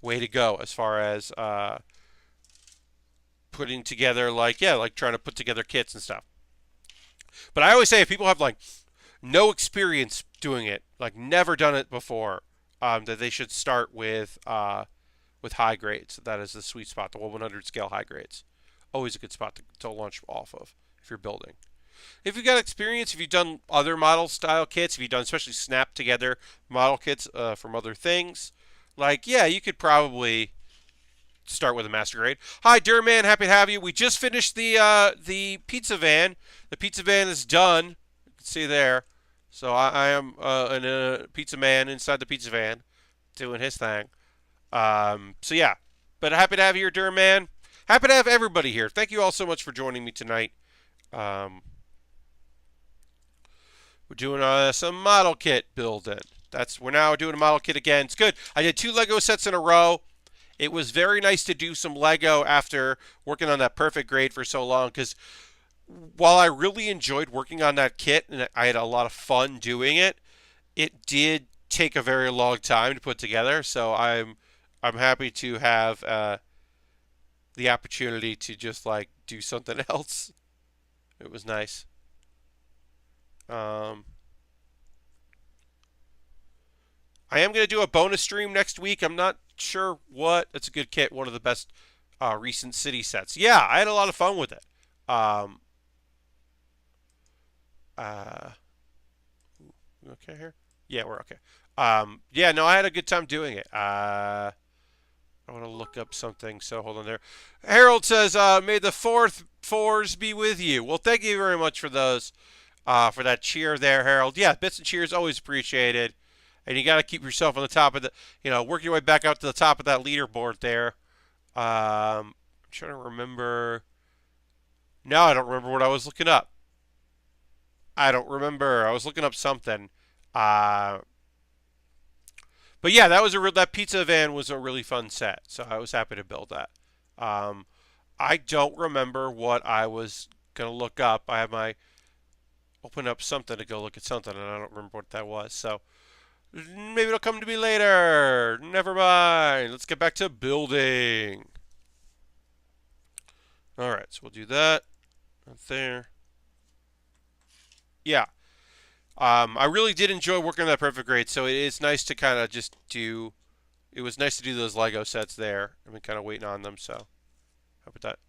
way to go as far as putting together trying to put together kits and stuff. But I always say if people have no experience doing it, never done it before, that they should start with high grades. That is the sweet spot, the 1/100 scale high grades. Always a good spot to launch off of if you're building. If you've got experience, if you've done other model style kits, if you've done especially snap together model kits from other things, yeah, you could probably start with a master grade. Hi, Durman. Happy to have you. We just finished the pizza van. The pizza van is done. You can see there. So I am a pizza man inside the pizza van, doing his thing. So yeah, but happy to have you here, Durman. Happy to have everybody here. Thank you all so much for joining me tonight. Um, we're doing some model kit building. We're now doing a model kit again. It's good. I did 2 Lego sets in a row. It was very nice to do some Lego after working on that perfect grade for so long, because while I really enjoyed working on that kit and I had a lot of fun doing it, it did take a very long time to put together. So I'm happy to have the opportunity to just like do something else. It was nice. Um, I am going to do a bonus stream next week. I'm not sure what. It's a good kit. One of the best recent city sets. Yeah, I had a lot of fun with it. Um, uh, okay here? Yeah, we're okay. Yeah, no, I had a good time doing it. I want to look up something, so hold on there. Harold says, may the fours be with you. Well, thank you very much for those, for that cheer there, Harold. Yeah, bits and cheers always appreciated. And you got to keep yourself on the top of work your way back out to the top of that leaderboard there. I'm trying to remember. No, I don't remember what I was looking up. I don't remember. I was looking up something. Uh, but yeah, that pizza van was a really fun set, so I was happy to build that. Um, I don't remember what I was gonna look up. I have my open up something to go look at something, and I don't remember what that was. So maybe it'll come to me later. Never mind. Let's get back to building. All right, so we'll do that right there. Yeah. I really did enjoy working on that perfect grade, so it is nice to kind of just do. It was nice to do those Lego sets there. I've been kind of waiting on them, so how about that?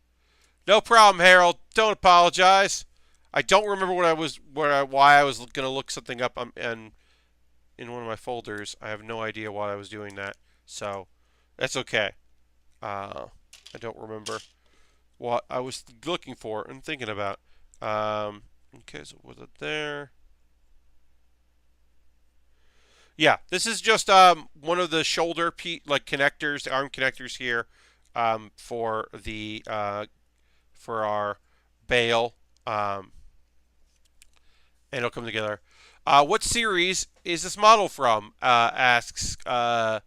No problem, Harold. Don't apologize. I don't remember why I was gonna look something up and in one of my folders. I have no idea why I was doing that, so that's okay. I don't remember what I was looking for and thinking about. Okay, so was it there? Yeah, this is just one of the shoulder connectors, the arm connectors here, for the for our Bael, and it'll come together. What series is this model from? Asks the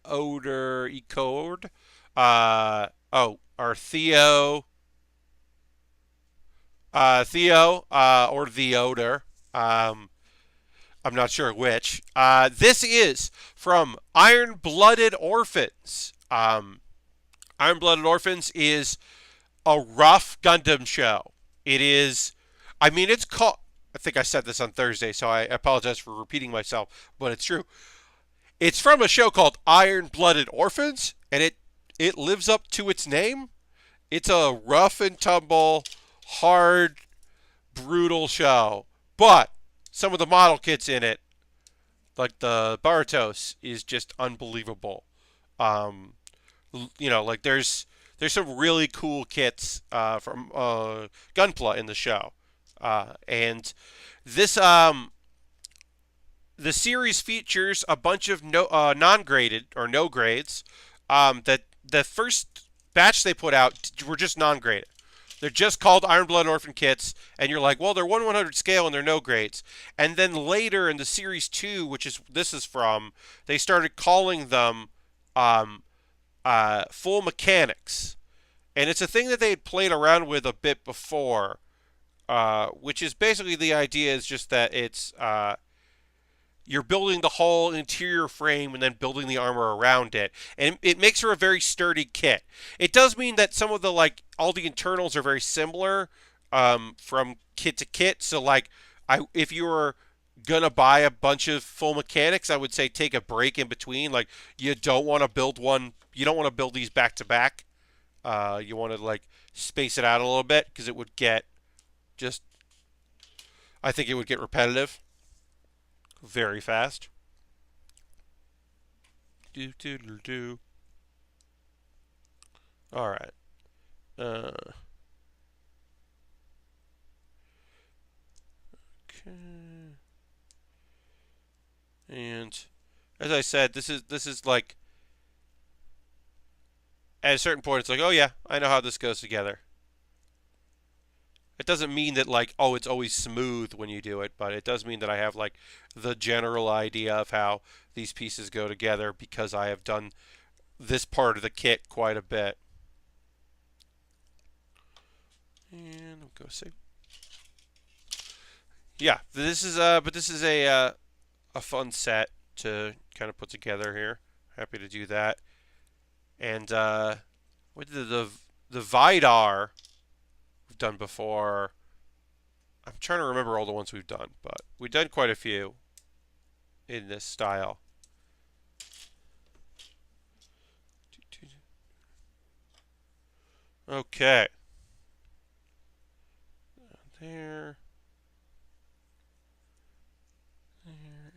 Oder Ecode. Or Theo, or the Oder. I'm not sure which. This is from Iron Blooded Orphans. Iron Blooded Orphans is a rough Gundam show. It is, I mean, it's called, I think I said this on Thursday, so I apologize for repeating myself, but it's true. It's from a show called Iron Blooded Orphans, and it lives up to its name. It's a rough and tumble, hard, brutal show. But some of the model kits in it, like the Bartos, is just unbelievable. Um, like there's some really cool kits from Gunpla in the show, and this the series features a bunch of non-graded or no grades. That the first batch they put out were just non-graded. They're just called Iron Blood Orphan kits, and you're like, well, they're 1/100 scale and they're no grades. And then later in the series 2, which is this is from, they started calling them um, full mechanics, and it's a thing that they had played around with a bit before, which is basically the idea is just that it's you're building the whole interior frame and then building the armor around it, and it makes for a very sturdy kit. It does mean that some of the all the internals are very similar from kit to kit. So if you were gonna buy a bunch of full mechanics, I would say take a break in between. Like you don't want to build one. You don't want to build these back to back. You want to space it out a little bit because it would get just. I think it would get repetitive very fast. Do do do do. All right. Uh, okay. And as I said, this is like at a certain point, it's like, oh yeah, I know how this goes together. It doesn't mean that like, oh, it's always smooth when you do it, but it does mean that I have like the general idea of how these pieces go together because I have done this part of the kit quite a bit. And I'll go see. Yeah, this is a fun set to kind of put together here. Happy to do that. And what did the Vidar we've done before? I'm trying to remember all the ones we've done, but we've done quite a few in this style. Okay. There. There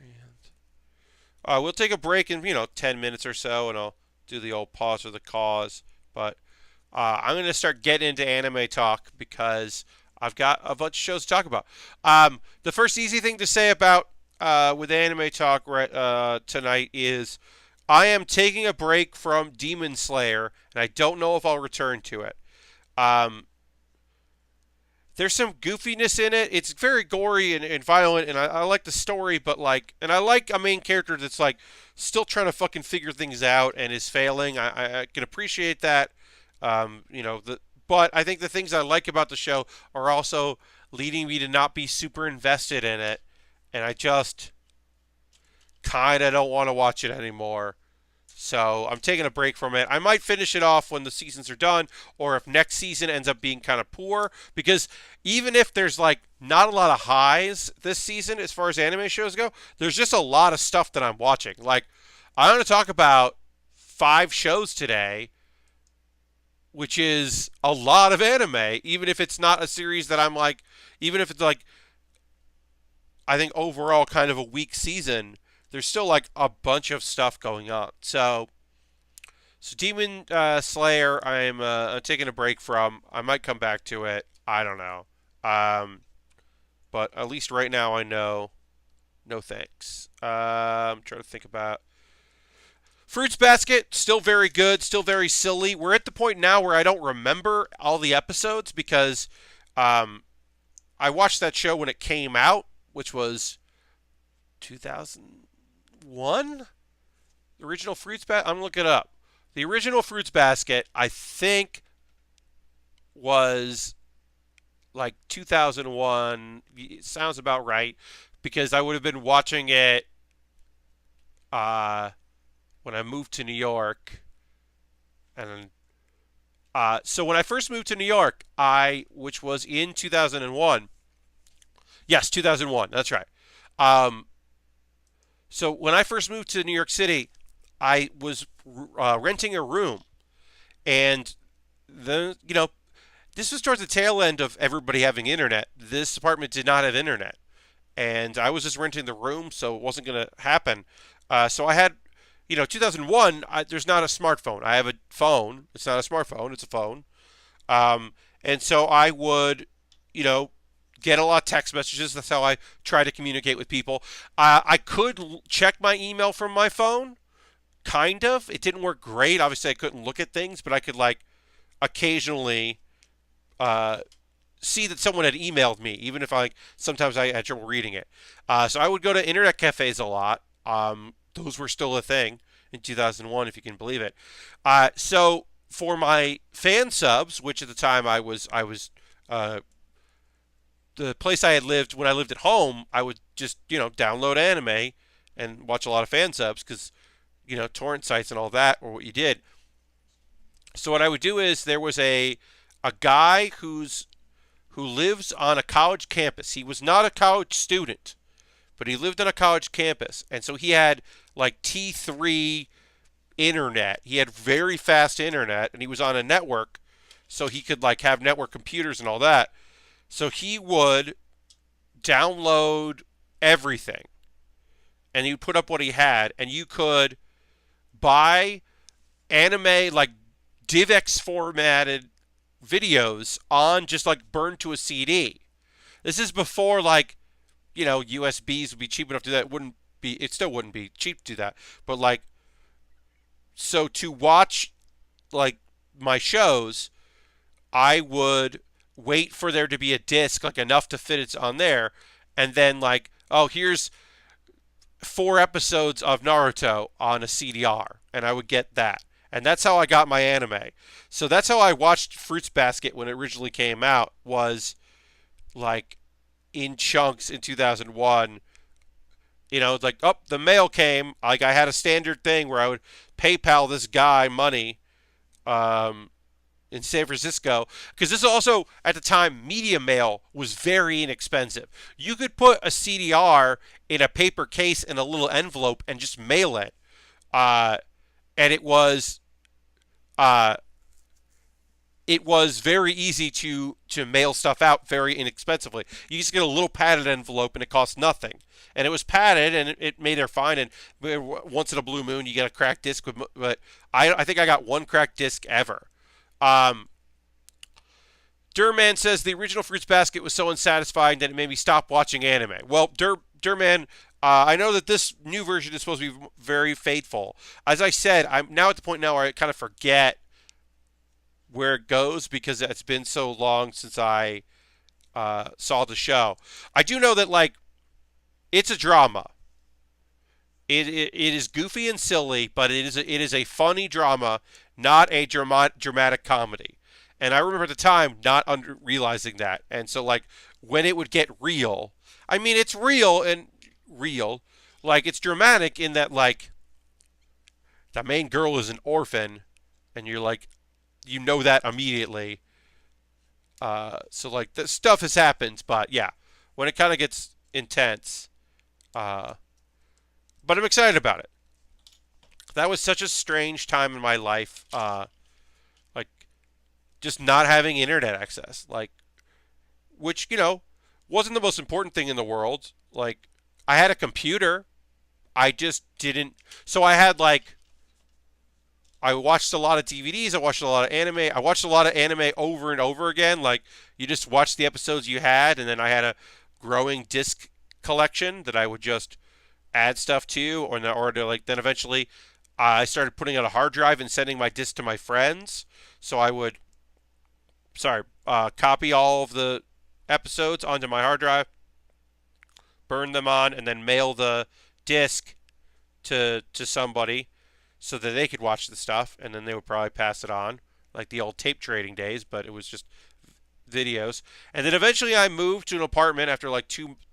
and we'll take a break in 10 minutes or so, and I'll do the old pause for the cause. But I'm going to start getting into anime talk because I've got a bunch of shows to talk about. The first easy thing to say about with anime talk tonight is I am taking a break from Demon Slayer, and I don't know if I'll return to it. Um, there's some goofiness in it. It's very gory and violent, and I like the story, but like, and I like a main character that's like still trying to fucking figure things out and is failing. I can appreciate that. But I think the things I like about the show are also leading me to not be super invested in it, and I just kind of don't want to watch it anymore. So I'm taking a break from it. I might finish it off when the seasons are done, or if next season ends up being kind of poor. Because even if there's like not a lot of highs this season as far as anime shows go, there's just a lot of stuff that I'm watching. Like I want to talk about 5 shows today, which is a lot of anime. Even if it's not a series that I'm like, even if it's like I think overall kind of a weak season, there's still like a bunch of stuff going on. So Demon Slayer, I'm taking a break from. I might come back to it. I don't know. Um, but at least right now I know. No thanks. I'm trying to think about Fruits Basket. Still very good. Still very silly. We're at the point now where I don't remember all the episodes because um, I watched that show when it came out, which was 2001. The original Fruits Basket. I'm looking it up. The original Fruits Basket, I think, was like 2001. It sounds about right because I would have been watching it uh, when I moved to New York. And so when I first moved to New York, which was in 2001. Yes, 2001. That's right. Um, so when I first moved to New York City, I was renting a room, and then this was towards the tail end of everybody having internet. This apartment did not have internet, and I was just renting the room, so it wasn't going to happen. So I had, 2001. There's not a smartphone. I have a phone. It's not a smartphone. It's a phone. And so I would, you know, get a lot of text messages. That's how I try to communicate with people. I could check my email from my phone, kind of. It didn't work great. Obviously, I couldn't look at things, but I could like occasionally uh, see that someone had emailed me, even if sometimes I had trouble reading it. So I would go to internet cafes a lot. Those were still a thing in 2001, if you can believe it. So for my fan subs, which at the time I was the place I had lived when I lived at home, I would just download anime and watch a lot of fan subs because torrent sites and all that were what you did. So what I would do is there was a guy who lives on a college campus. He was not a college student, but he lived on a college campus, and so he had like T3 internet. He had very fast internet, and he was on a network, so he could like have network computers and all that. So he would download everything, and he would put up what he had, and you could buy anime like DivX formatted videos on just like burned to a CD. This is before like, USBs would be cheap enough to do that. It still wouldn't be cheap to do that. But like, so to watch like my shows, I would wait for there to be a disc, like enough to fit it on there, and then like, oh, here's 4 episodes of Naruto on a CDR, and I would get that. And that's how I got my anime. So that's how I watched Fruits Basket when it originally came out, was like in chunks in 2001. Like, oh, the mail came. Like, I had a standard thing where I would PayPal this guy money in San Francisco. Because this is also, at the time, media mail was very inexpensive. You could put a CDR in a paper case in a little envelope and just mail it. And it was very easy to mail stuff out very inexpensively. You just get a little padded envelope and it costs nothing. And it was padded and it made it fine. And once in a blue moon, you get a cracked disc. But I think I got one cracked disc ever. Durman says the original Fruits Basket was so unsatisfying that it made me stop watching anime. Well, Durman, I know that this new version is supposed to be very faithful. As I said, I'm now at the point now where I kind of forget where it goes because it's been so long since I saw the show. I do know that like it's a drama. It is goofy and silly, but it is a funny drama, not a dramatic comedy. And I remember at the time not realizing that. And so like when it would get real, I mean it's real, like it's dramatic in that like the main girl is an orphan, and you're like, that immediately. So like the stuff has happened, but yeah, when it kind of gets intense. But I'm excited about it. That was such a strange time in my life. Like just not having internet access, like, which, wasn't the most important thing in the world. Like I had a computer. I just didn't. So I had like, I watched a lot of DVDs. I watched a lot of anime. I watched a lot of anime over and over again. Like you just watched the episodes you had, and then I had a growing disc collection that I would just add stuff to, or to like. Then eventually, I started putting on a hard drive and sending my disc to my friends. So I would, copy all of the episodes onto my hard drive, burn them on, and then mail the disc to somebody, so that they could watch the stuff, and then they would probably pass it on, like the old tape trading days, but it was just videos. And then eventually I moved to an apartment after like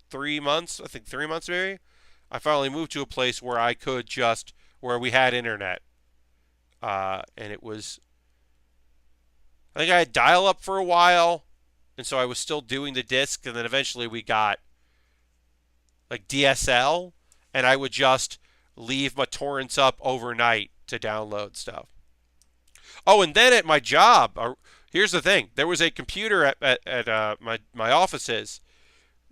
3 months, I think 3 months maybe. I finally moved to a place where where we had internet. And it was, I think I had dial-up for a while, and so I was still doing the disc, and then eventually we got like DSL, and I would just leave my torrents up overnight to download stuff. Oh, and then at my job, here's the thing. There was a computer at my offices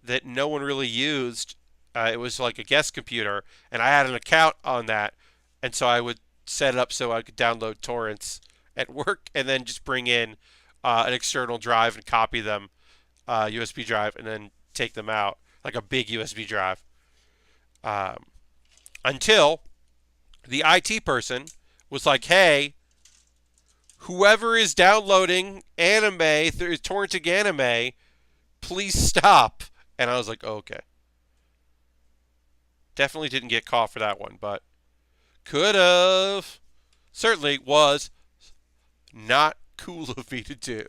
that no one really used. It was like a guest computer, and I had an account on that, and so I would set it up so I could download torrents at work and then just bring in an external drive and copy them, USB drive, and then take them out, like a big USB drive. Until the IT person was like, hey, whoever is downloading anime, torrenting anime, please stop. And I was like, oh, okay. Definitely didn't get caught for that one, but could have. Certainly was not cool of me to do.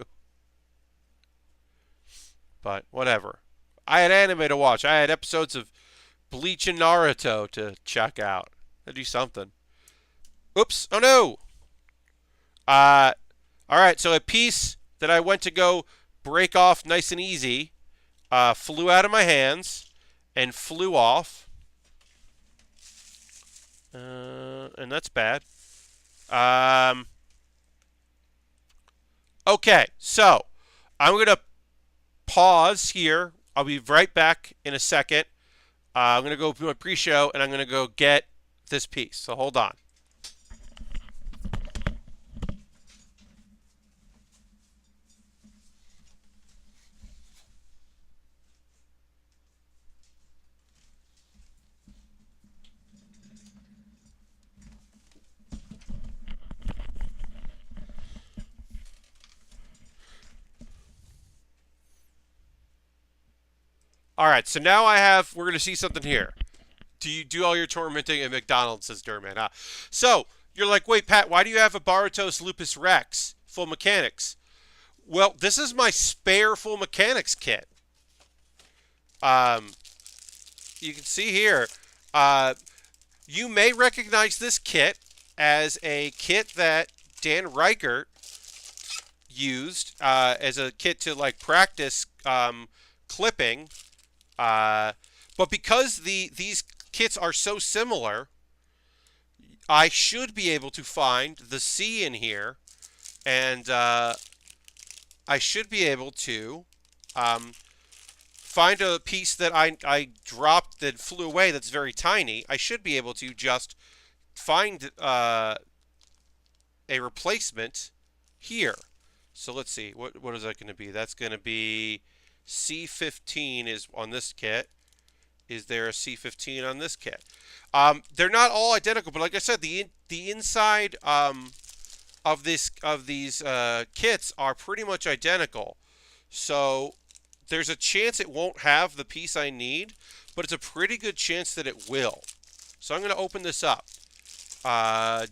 But whatever. I had anime to watch. I had episodes of Bleach and Naruto to check out. I'd do something. Oops. Oh no. Alright, so a piece that I went to go break off nice and easy flew out of my hands and flew off. And that's bad. Okay, so I'm going to pause here. I'll be right back in a second. I'm going to go do my pre-show, and I'm going to go get this piece. So hold on. All right, so now we're going to see something here. Do you do all your tormenting at McDonald's, says Durman. So, you're like, wait, Pat, why do you have a Baratos Lupus Rex full mechanics? Well, this is my spare full mechanics kit. Um, you can see here, you may recognize this kit as a kit that Dan Reichert used as a kit to like practice clipping. But because these kits are so similar, I should be able to find the C in here, and I should be able to find a piece that I dropped that flew away that's very tiny. I should be able to just find a replacement here. So let's see, what is that going to be? That's going to be C15 is on this kit. Is there a C15 on this kit? They're not all identical, but like I said, the inside of these kits are pretty much identical. So there's a chance it won't have the piece I need, but it's a pretty good chance that it will. So I'm going to open this up.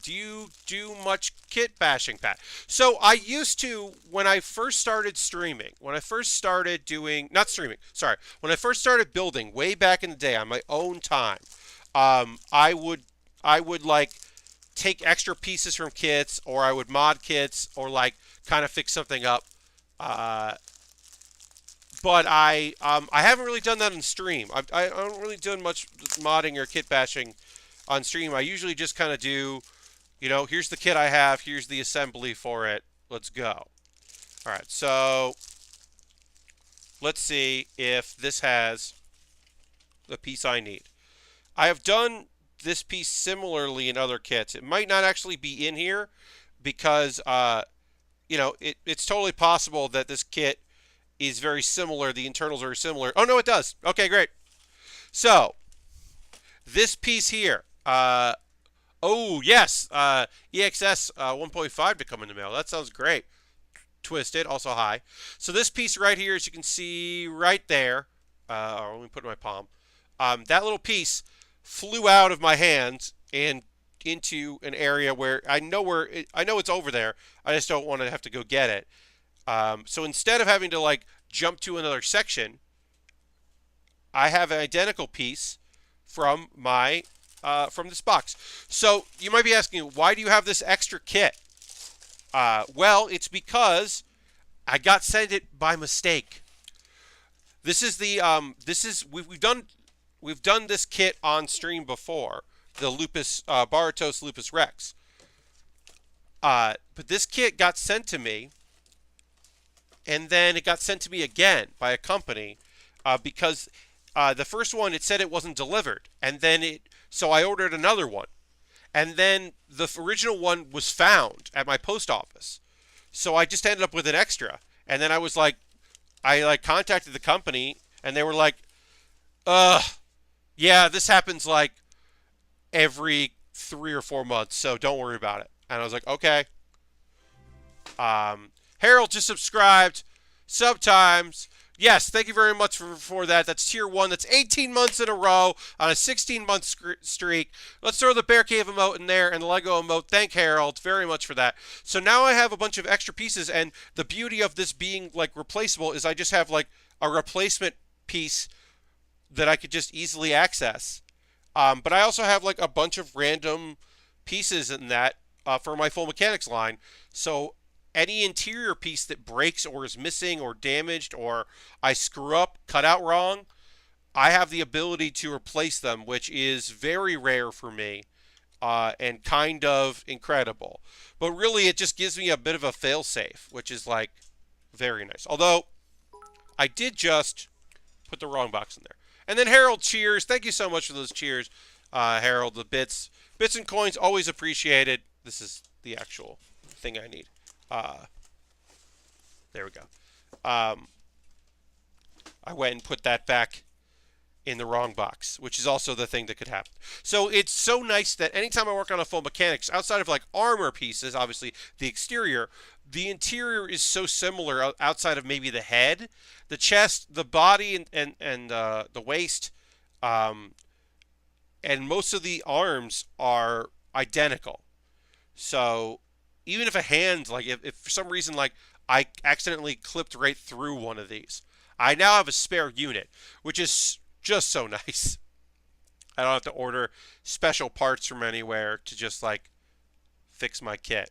Do you do much kit bashing, Pat? So I used to, when I first started streaming, when I first started doing, not streaming, sorry, when I first started building way back in the day on my own time, I would like take extra pieces from kits, or I would mod kits, or like kind of fix something up. But I haven't really done that on stream. I haven't really done much modding or kit bashing on stream. I usually just kind of do, you know, here's the kit I have, here's the assembly for it, let's go. All right, so let's see if this has the piece I need. I have done this piece similarly in other kits. It might not actually be in here because, you know, it's totally possible that this kit is very similar. The internals are similar. Oh, no, it does. Okay, great. So, this piece here. Oh, yes. EXS 1.5 to come in the mail. That sounds great. Twisted, also high. So this piece right here, as you can see right there, let me put it in my palm. That little piece flew out of my hands and into an area where I know it's over there. I just don't want to have to go get it. So instead of having to like jump to another section, I have an identical piece from my from this box. So you might be asking, why do you have this extra kit? Well, it's because I got sent it by mistake. This is the we've done this kit on stream before, the Lupus Baratos Lupus Rex. But this kit got sent to me, and then it got sent to me again by a company because the first one, it said it wasn't delivered, and then so I ordered another one, and then the original one was found at my post office, so I just ended up with an extra, and then I contacted the company, and they were like, yeah, this happens like every 3 or 4 months, so don't worry about it. And I was like, okay. Harold just subscribed. Subtimes. Yes, thank you very much for that. That's tier 1. That's 18 months in a row on a 16-month streak. Let's throw the Bear Cave emote in there and the Lego emote. Thank Harold very much for that. So now I have a bunch of extra pieces, and the beauty of this being like replaceable is I just have like a replacement piece that I could just easily access. But I also have like a bunch of random pieces in that for my full mechanics line. So any interior piece that breaks or is missing or damaged or I screw up, cut out wrong, I have the ability to replace them, which is very rare for me and kind of incredible. But really, it just gives me a bit of a fail-safe, which is like very nice. Although, I did just put the wrong box in there. And then Harold, cheers. Thank you so much for those cheers, Harold. The bits and coins, always appreciated. This is the actual thing I need. There we go. I went and put that back in the wrong box, which is also the thing that could happen. So it's so nice that anytime I work on a full mechanics, outside of like armor pieces, obviously the exterior, the interior is so similar outside of maybe the head, the chest, the body, and the waist, um, and most of the arms are identical. So even if a hand, like if for some reason like I accidentally clipped right through one of these, I now have a spare unit, which is just so nice. I don't have to order special parts from anywhere to just like fix my kit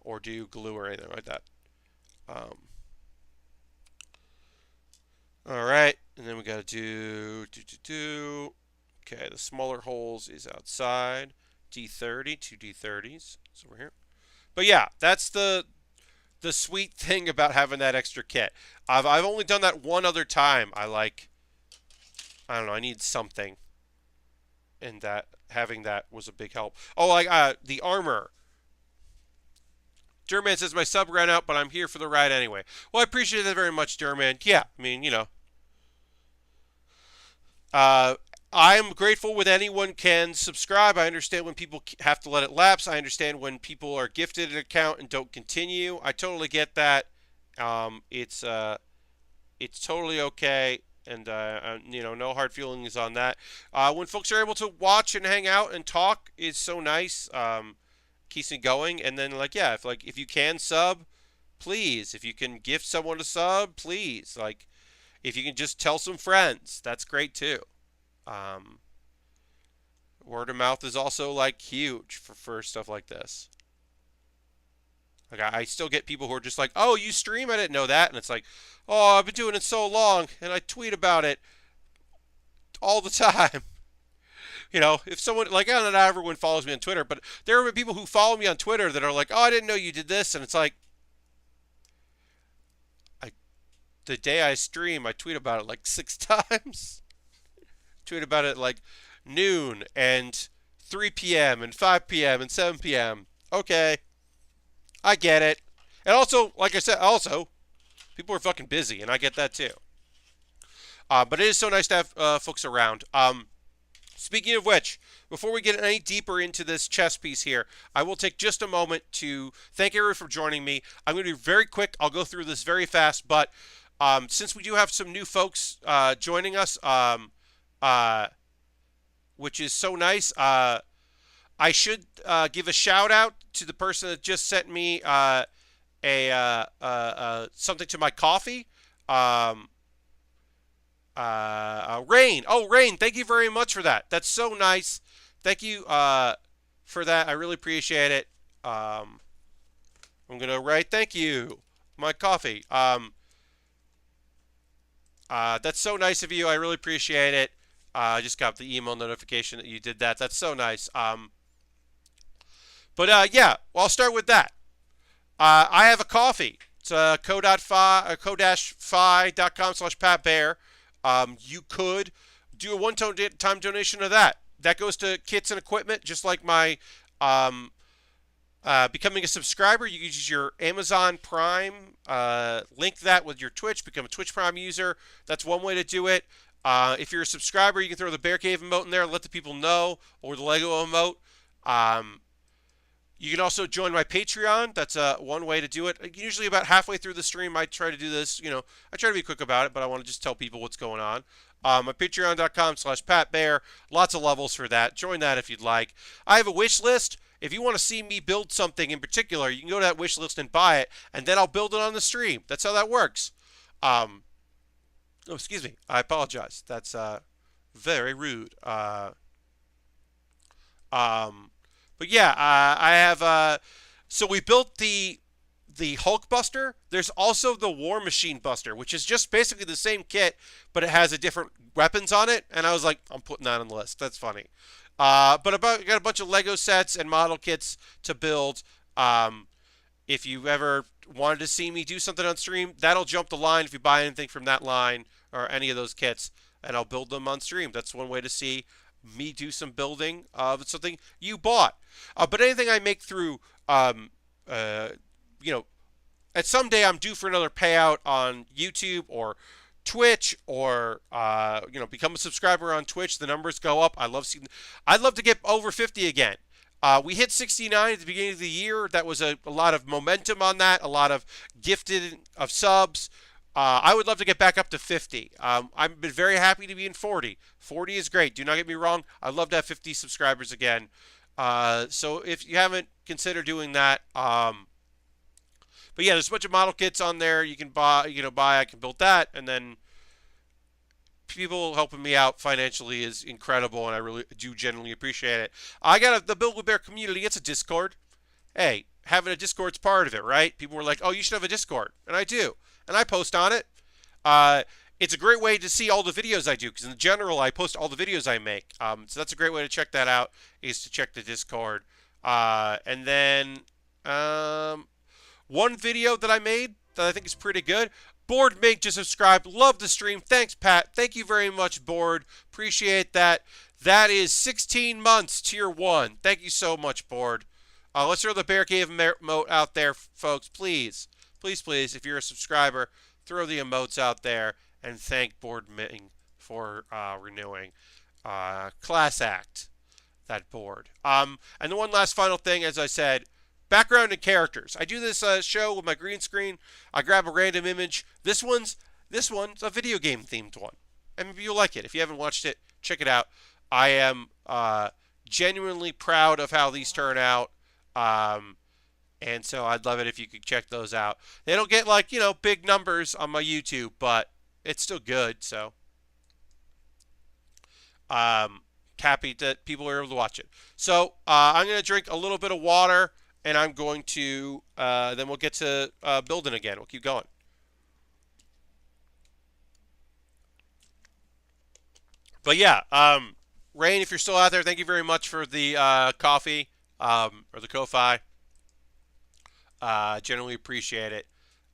or do glue or anything like that. Um, all right, and then we got to do. Okay, the smaller holes is outside. D30, two D30s. So we're here. But yeah, that's the sweet thing about having that extra kit. I've only done that one other time. I don't know. I need something, and that having that was a big help. Oh, like the armor. Durman says my sub ran out, but I'm here for the ride anyway. Well, I appreciate that very much, Durman. Yeah, I mean, uh, I'm grateful when anyone can subscribe. I understand when people have to let it lapse. I understand when people are gifted an account and don't continue. I totally get that. It's totally okay, and no hard feelings on that. When folks are able to watch and hang out and talk is so nice. Keeps me going. And then yeah, if you can sub, please. If you can gift someone a sub, please. Like if you can just tell some friends, that's great too. Um, Word of mouth is also like huge for stuff like this. Like I still get people who are just like, "Oh, you stream? I didn't know that." And it's like, "Oh, I've been doing it so long, and I tweet about it all the time." If someone like, I don't know, not everyone follows me on Twitter, but there are people who follow me on Twitter that are like, "Oh, I didn't know you did this," and it's like, I the day I stream, I tweet about it like 6 times. Tweet about it like noon and 3 p.m. and 5 p.m. and 7 p.m. Okay, I get it. And also, like I said, people are fucking busy, and I get that too. But it is so nice to have folks around. Speaking of which, before we get any deeper into this chess piece here, I will take just a moment to thank everyone for joining me. I'm going to be very quick. I'll go through this very fast, but since we do have some new folks joining us, uh, which is so nice, I should give a shout out to the person that just sent me something to my coffee. Um, Rain. Oh, Rain, thank you very much for that. That's so nice. Thank you for that. I really appreciate it. I'm going to write thank you. My coffee. That's so nice of you. I really appreciate it. I just got the email notification that you did that. That's so nice. Yeah, well, I'll start with that. I have a coffee. It's co-fi.com/Pat Baer. You could do a one-time donation to that. That goes to kits and equipment, just like my becoming a subscriber. You can use your Amazon Prime, link that with your Twitch, become a Twitch Prime user. That's one way to do it. If you're a subscriber, you can throw the Bear Cave emote in there and let the people know, or the Lego emote. You can also join my Patreon. That's one way to do it. Usually about halfway through the stream, I try to do this. I try to be quick about it, but I want to just tell people what's going on. My patreon.com/Pat Baer. Lots of levels for that. Join that if you'd like. I have a wish list. If you want to see me build something in particular, you can go to that wish list and buy it, and then I'll build it on the stream. That's how that works. Oh, excuse me. I apologize. That's very rude. But yeah, I have. So we built the Hulk Buster. There's also the War Machine Buster, which is just basically the same kit, but it has a different weapons on it. And I was like, I'm putting that on the list. That's funny. But I got a bunch of Lego sets and model kits to build. If you ever wanted to see me do something on stream, that'll jump the line if you buy anything from that line or any of those kits, and I'll build them on stream. That's one way to see me do some building of something you bought. But anything I make through, at some day I'm due for another payout on YouTube or Twitch or become a subscriber on Twitch. The numbers go up. I'd love to get over 50 again. We hit 69 at the beginning of the year. That was a lot of momentum on that, a lot of gifted of subs. I would love to get back up to 50. I've been very happy to be in 40. 40 is great. Do not get me wrong. I'd love to have 50 subscribers again. So if you haven't considered doing that, but yeah, there's a bunch of model kits on there you can buy. I can build that, and then people helping me out financially is incredible, and I really do genuinely appreciate it. I got the Build with Bear community. It's a Discord. Hey, having a Discord's part of it, right? People were like, "Oh, you should have a Discord," and I do, and I post on it. It's a great way to see all the videos I do, because in general, I post all the videos I make. So that's a great way to check that out, is to check the Discord. And then one video that I made that I think is pretty good. Board Mink just subscribed. Love the stream. Thanks, Pat. Thank you very much, Board. Appreciate that. That is 16 months, tier 1. Thank you so much, Board. Let's throw the Bear Cave emote out there, folks. Please. Please, please, if you're a subscriber, throw the emotes out there and thank Board Mink for renewing. Class act, that board. And the one last final thing, as I said, background and characters. I do this show with my green screen. I grab a random image. This one's a video game themed one. And maybe you'll like it. If you haven't watched it, check it out. I am genuinely proud of how these turn out. And so I'd love it if you could check those out. They don't get big numbers on my YouTube, but it's still good. So happy that people are able to watch it. So I'm going to drink a little bit of water. And I'm going to, then we'll get to building again. We'll keep going. But yeah, Rain, if you're still out there, thank you very much for the coffee or the Ko-Fi. Generally appreciate it.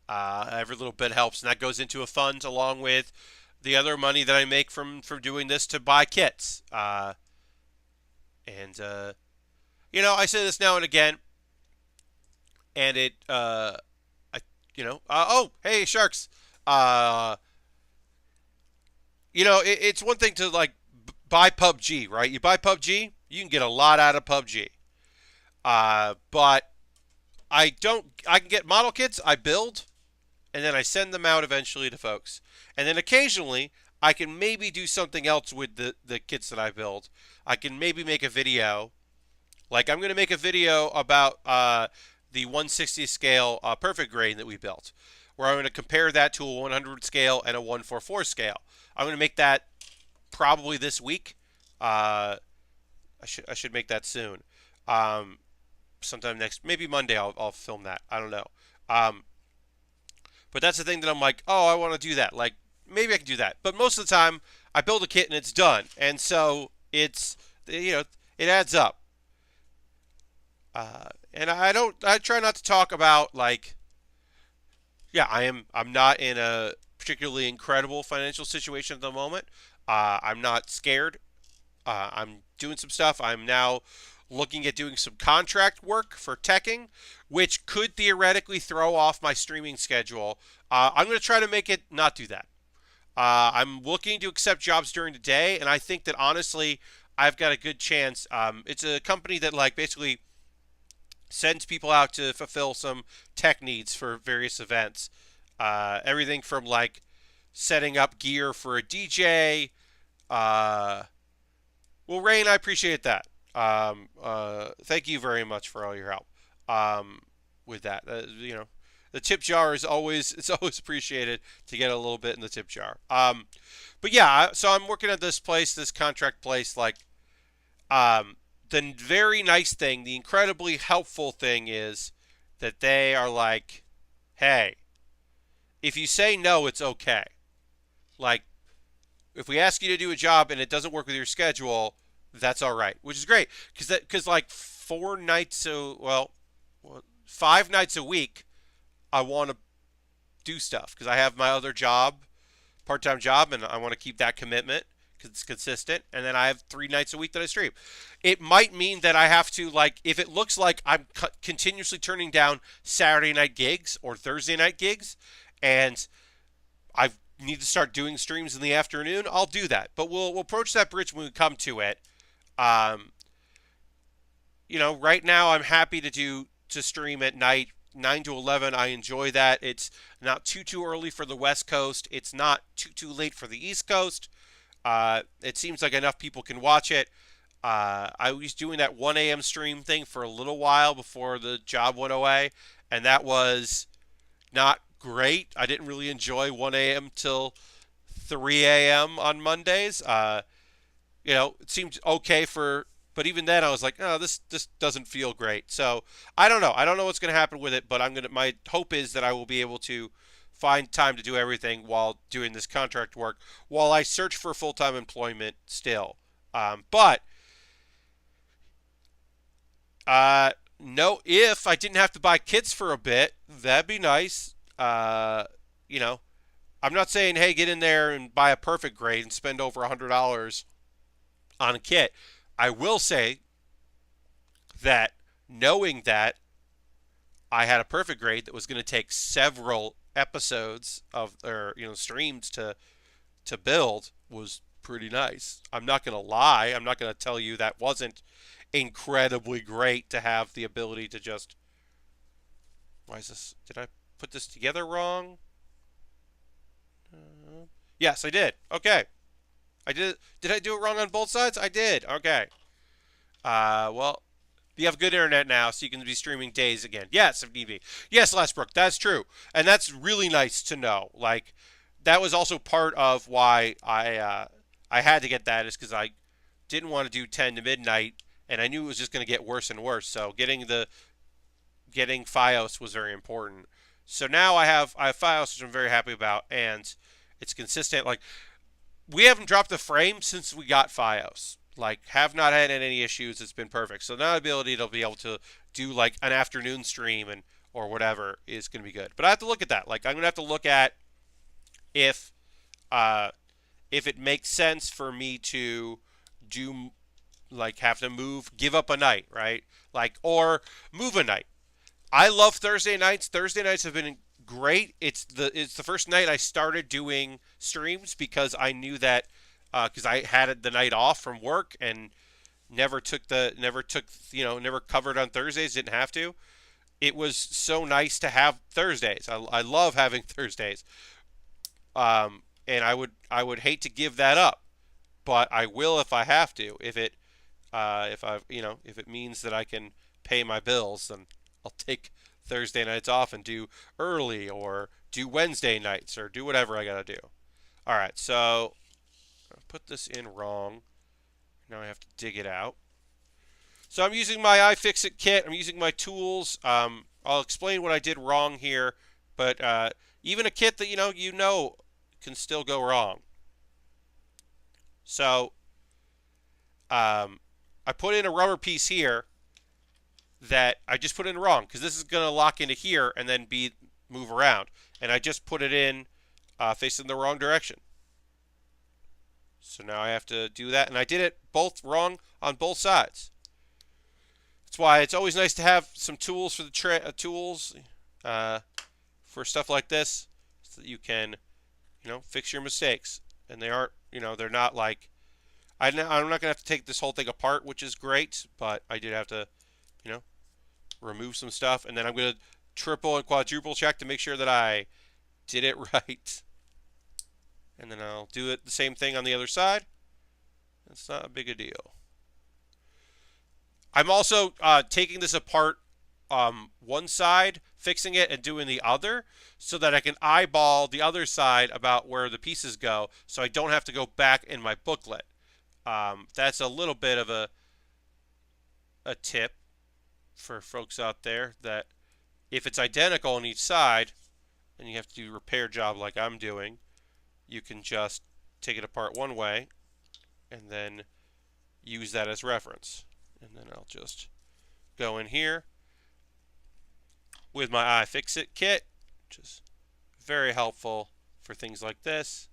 Every little bit helps, and that goes into a fund along with the other money that I make from doing this to buy kits. I say this now and again. And it, oh, hey, Sharks. It's one thing to, buy PUBG, right? You buy PUBG, you can get a lot out of PUBG. But I can get model kits, I build, and then I send them out eventually to folks. And then occasionally, I can maybe do something else with the kits that I build. I can maybe make a video. I'm going to make a video about, the 160 scale perfect grain that we built, where I'm going to compare that to a 100 scale and a 144 scale. I'm going to make that probably this week. I should make that soon. Sometime maybe Monday I'll film that. I don't know. But that's the thing that I'm like, oh, I want to do that. Maybe I can do that. But most of the time, I build a kit and it's done. And so it adds up. And I try not to talk about I'm not in a particularly incredible financial situation at the moment. I'm not scared. I'm doing some stuff. I'm now looking at doing some contract work for teching, which could theoretically throw off my streaming schedule. I'm going to try to make it not do that. I'm looking to accept jobs during the day, and I think that honestly, I've got a good chance. It's a company that basically sends people out to fulfill some tech needs for various events. Everything from setting up gear for a DJ. Well, Rain, I appreciate that. Thank you very much for all your help with that. The tip jar is always appreciated to get a little bit in the tip jar. But yeah, so I'm working at this contract place, the very nice thing, the incredibly helpful thing is that they are hey, if you say no, it's okay. If we ask you to do a job and it doesn't work with your schedule, that's all right, which is great. Because 5 nights a week, I want to do stuff because I have my other job, part-time job, and I want to keep that commitment because it's consistent. And then I have 3 nights a week that I stream. It might mean that I have to, if it looks like I'm continuously turning down Saturday night gigs or Thursday night gigs, and I've need to start doing streams in the afternoon, I'll do that. But we'll approach that bridge when we come to it. Um, right now I'm happy to stream at night, 9 to 11. I enjoy that. It's not too early for the West Coast. It's not too late for the East Coast. It seems like enough people can watch it. I was doing that 1 a.m. stream thing for a little while before the job went away, and that was not great. I didn't really enjoy 1 a.m. till 3 a.m. on Mondays. It seemed okay but even then I was like, oh, this doesn't feel great. So I don't know. I don't know what's going to happen with it, but my hope is that I will be able to find time to do everything while doing this contract work while I search for full-time employment still. But no, if I didn't have to buy kits for a bit, that'd be nice. I'm not saying, hey, get in there and buy a perfect grade and spend over $100 on a kit. I will say that knowing that I had a perfect grade that was going to take several episodes streams to build was pretty nice. I'm not going to lie. I'm not going to tell you that wasn't incredibly great to have the ability to just. Why is this? Did I put this together wrong? Yes, I did. Okay. I did. Did I do it wrong on both sides? I did. Okay. Well, you have good internet now, so you can be streaming days again. Yes, if need be. Yes, Lastbrook, that's true, and that's really nice to know. Like, that was also part of why I had to get that, is because I didn't want to do 10 to midnight, and I knew it was just going to get worse and worse. So getting FiOS was very important. So now I have FiOS, which I'm very happy about, and it's consistent. Like, we haven't dropped a frame since we got FiOS. Like, have not had any issues. It's been perfect. So now the ability to be able to do like an afternoon stream or whatever is going to be good. But I have to look at that. Like, I'm going to have to look at if it makes sense for me to do, like, have to give up a night, right? Like, or move a night. I love Thursday nights. Thursday nights have been great. It's the first night I started doing streams because I knew that because I had the night off from work and never covered on Thursdays. Didn't have to. It was so nice to have Thursdays. I love having Thursdays. And I would hate to give that up, but I will if I have to. If it means that I can pay my bills, then I'll take Thursday nights off and do early, or do Wednesday nights, or do whatever I gotta do. All right, so I put this in wrong. Now I have to dig it out. So I'm using my iFixit kit. I'm using my tools. I'll explain what I did wrong here, but even a kit that you know can still go wrong. So I put in a rubber piece here that I just put in wrong, because this is going to lock into here and then move around. And I just put it in facing the wrong direction. So now I have to do that, and I did it both wrong on both sides. That's why it's always nice to have some tools for for stuff like this, so that you can, fix your mistakes. And they aren't, they're not like, I'm not going to have to take this whole thing apart, which is great, but I did have to, remove some stuff, and then I'm going to triple and quadruple check to make sure that I did it right. And then I'll do it the same thing on the other side. It's not a big a deal. I'm also taking this apart one side, fixing it, and doing the other, so that I can eyeball the other side about where the pieces go, so I don't have to go back in my booklet. That's a little bit of a tip for folks out there, that if it's identical on each side and you have to do a repair job like I'm doing, you can just take it apart one way and then use that as reference. And then I'll just go in here with my iFixit kit, which is very helpful for things like this.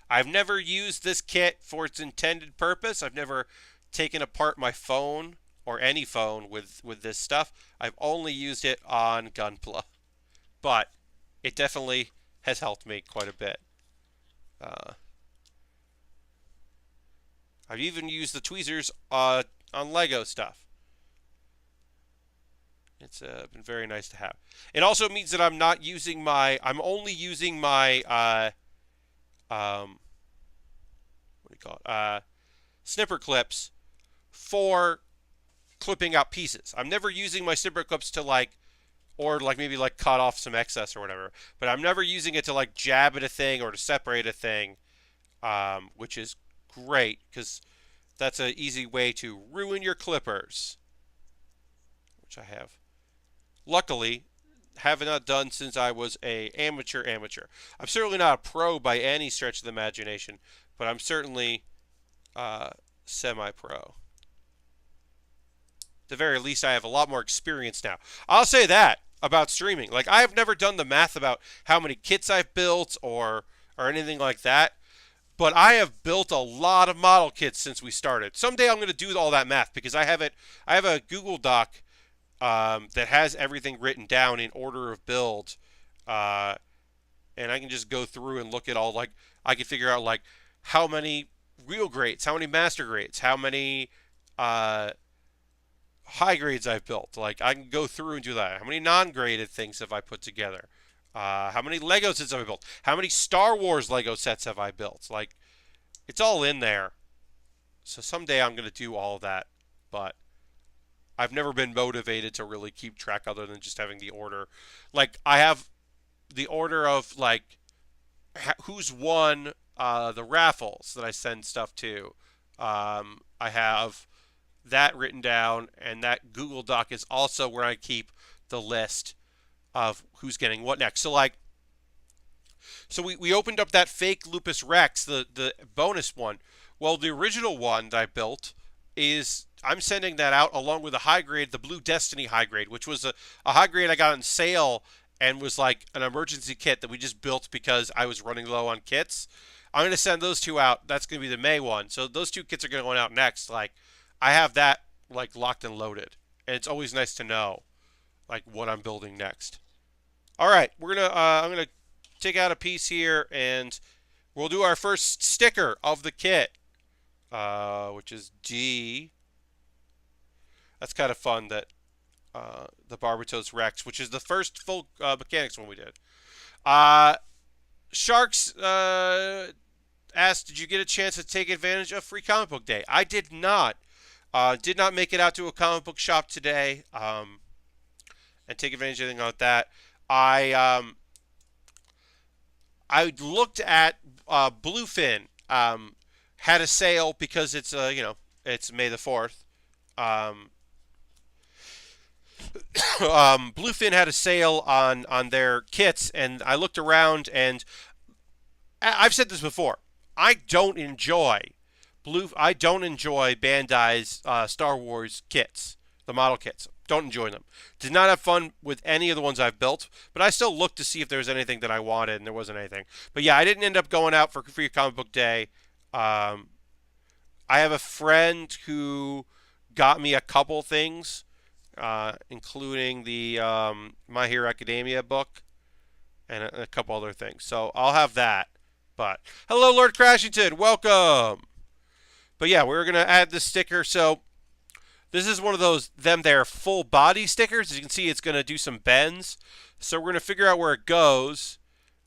I've never used this kit for its intended purpose. I've never taken apart my phone or any phone with this stuff. I've only used it on Gunpla. But it definitely has helped me quite a bit. Uh, I've even used the tweezers on Lego stuff. It's been very nice to have. It also means that I'm not using my. I'm only using my. What do you call it? Snipper clips for clipping out pieces. I'm never using my snipper clips to or maybe cut off some excess or whatever. But I'm never using it to jab at a thing or to separate a thing, which is great because that's an easy way to ruin your clippers, which I have. Luckily, have not done since I was a amateur. I'm certainly not a pro by any stretch of the imagination, but I'm certainly semi-pro. At the very least, I have a lot more experience now. I'll say that about streaming. I have never done the math about how many kits I've built or anything like that, but I have built a lot of model kits since we started. Someday I'm going to do all that math because I have it. I have a Google Doc that has everything written down in order of build, and I can just go through and look at all I can figure out how many real grades, how many master grades, how many high grades I've built. I can go through and do that. How many non-graded things have I put together? How many Lego sets have I built? How many Star Wars Lego sets have I built? It's all in there. So someday I'm going to do all of that, but I've never been motivated to really keep track other than just having the order. I have the order of who's won the raffles that I send stuff to. I have that written down, and that Google Doc is also where I keep the list of who's getting what next. So we opened up that fake Lupus Rex, the bonus one. Well, the original one that I built I'm sending that out along with a high grade, the Blue Destiny high grade, which was a high grade I got on sale and was an emergency kit that we just built because I was running low on kits. I'm going to send those two out. That's going to be the May one. So those two kits are going out next. I have that locked and loaded. And it's always nice to know what I'm building next. All right, I'm going to take out a piece here and we'll do our first sticker of the kit, which is G. That's kind of fun that the Barbatos Rex, which is the first full mechanics one we did. Sharks asked, did you get a chance to take advantage of Free Comic Book Day? I did not. Did not make it out to a comic book shop today and take advantage of anything like that. I looked at Bluefin. Had a sale because it's it's May the 4th. Bluefin had a sale on their kits, and I looked around, and I've said this before. I don't enjoy Bandai's Star Wars kits, the model kits. Don't enjoy them. Did not have fun with any of the ones I've built, but I still looked to see if there was anything that I wanted, and there wasn't anything. But yeah, I didn't end up going out for Free Comic Book Day. I have a friend who got me a couple things, including the My Hero Academia book and a couple other things. So I'll have that. But hello, Lord Crashington, welcome. But yeah, we're gonna add this sticker. So this is one of those they're full body stickers. As you can see, it's gonna do some bends. So we're gonna figure out where it goes,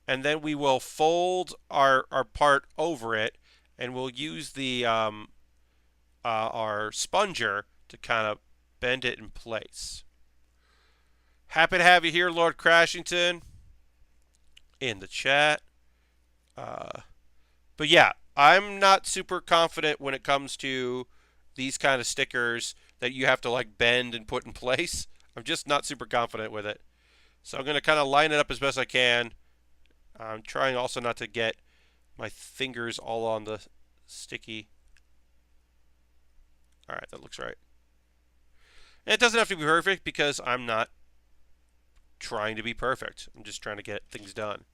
and then we will fold our part over it, and we'll use the our sponger to kind of bend it in place. Happy to have you here, Lord Crashington, in the chat. But yeah, I'm not super confident when it comes to these kind of stickers that you have to bend and put in place. I'm just not super confident with it. So I'm going to kind of line it up as best I can. I'm trying also not to get my fingers all on the sticky. All right, that looks right. And it doesn't have to be perfect because I'm not trying to be perfect. I'm just trying to get things done.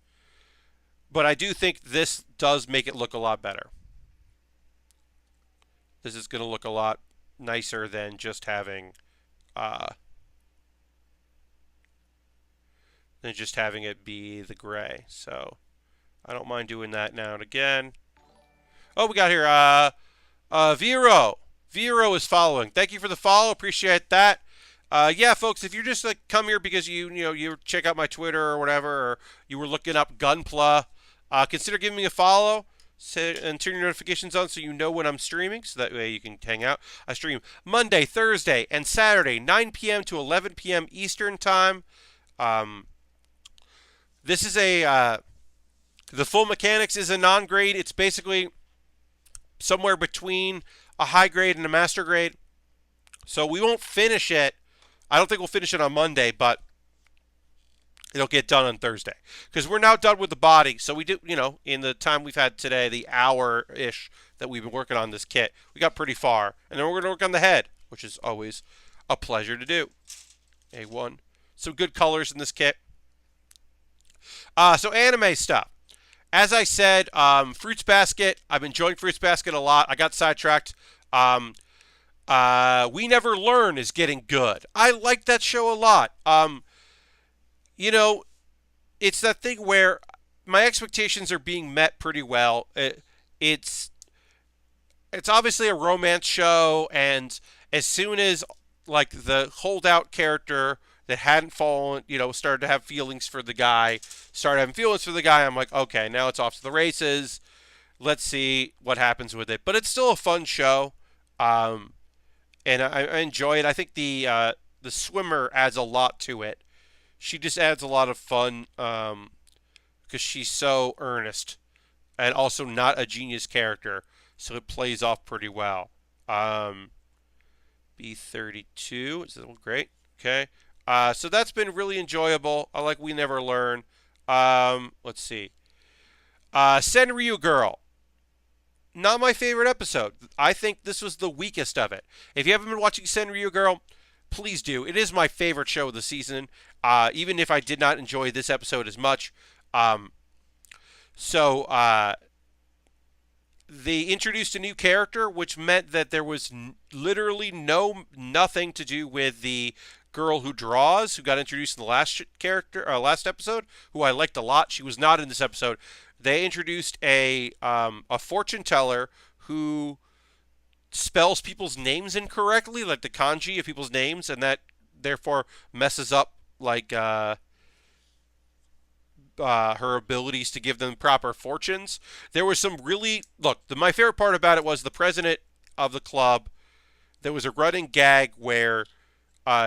But I do think this does make it look a lot better. This is going to look a lot nicer than just having than just having it be the gray. So I don't mind doing that now and again. Oh, we got here Vero. Vero is following. Thank you for the follow. Appreciate that. Yeah, folks, if you're just like come here because you check out my Twitter or whatever, or you were looking up Gunpla, consider giving me a follow and turn your notifications on so you know when I'm streaming, so that way you can hang out. I stream Monday, Thursday, and Saturday, 9 p.m. to 11 p.m. Eastern Time. This is the full mechanics is a non-grade. It's basically somewhere between a high grade and a master grade. So we won't finish it. I don't think we'll finish it on Monday, but it'll get done on Thursday. Because we're now done with the body. So we did, in the time we've had today, the hour-ish that we've been working on this kit, we got pretty far. And then we're going to work on the head, which is always a pleasure to do. A1. Some good colors in this kit. So anime stuff. As I said, Fruits Basket. I've been enjoying Fruits Basket a lot. I got sidetracked. We Never Learn is getting good. I like that show a lot. It's that thing where my expectations are being met pretty well. It's obviously a romance show, and as soon as like the holdout character that hadn't fallen, started to have feelings for the guy, I'm like, okay, now it's off to the races. Let's see what happens with it. But it's still a fun show, and I enjoy it. I think the swimmer adds a lot to it. She just adds a lot of fun because she's so earnest and also not a genius character, so it plays off pretty well. B32 is great. Okay. So that's been really enjoyable. I like We Never Learn. Let's see. Senryu Girl. Not my favorite episode. I think this was the weakest of it. If you haven't been watching Senryu Girl, please do. It is my favorite show of the season, even if I did not enjoy this episode as much. They introduced a new character, which meant that there was literally nothing to do with the girl who draws, who got introduced in the last episode, who I liked a lot. She was not in this episode. They introduced a fortune teller who spells people's names incorrectly, like the kanji of people's names, and that therefore messes up like her abilities to give them proper fortunes. There was some really my favorite part about it was the president of the club. There was a running gag where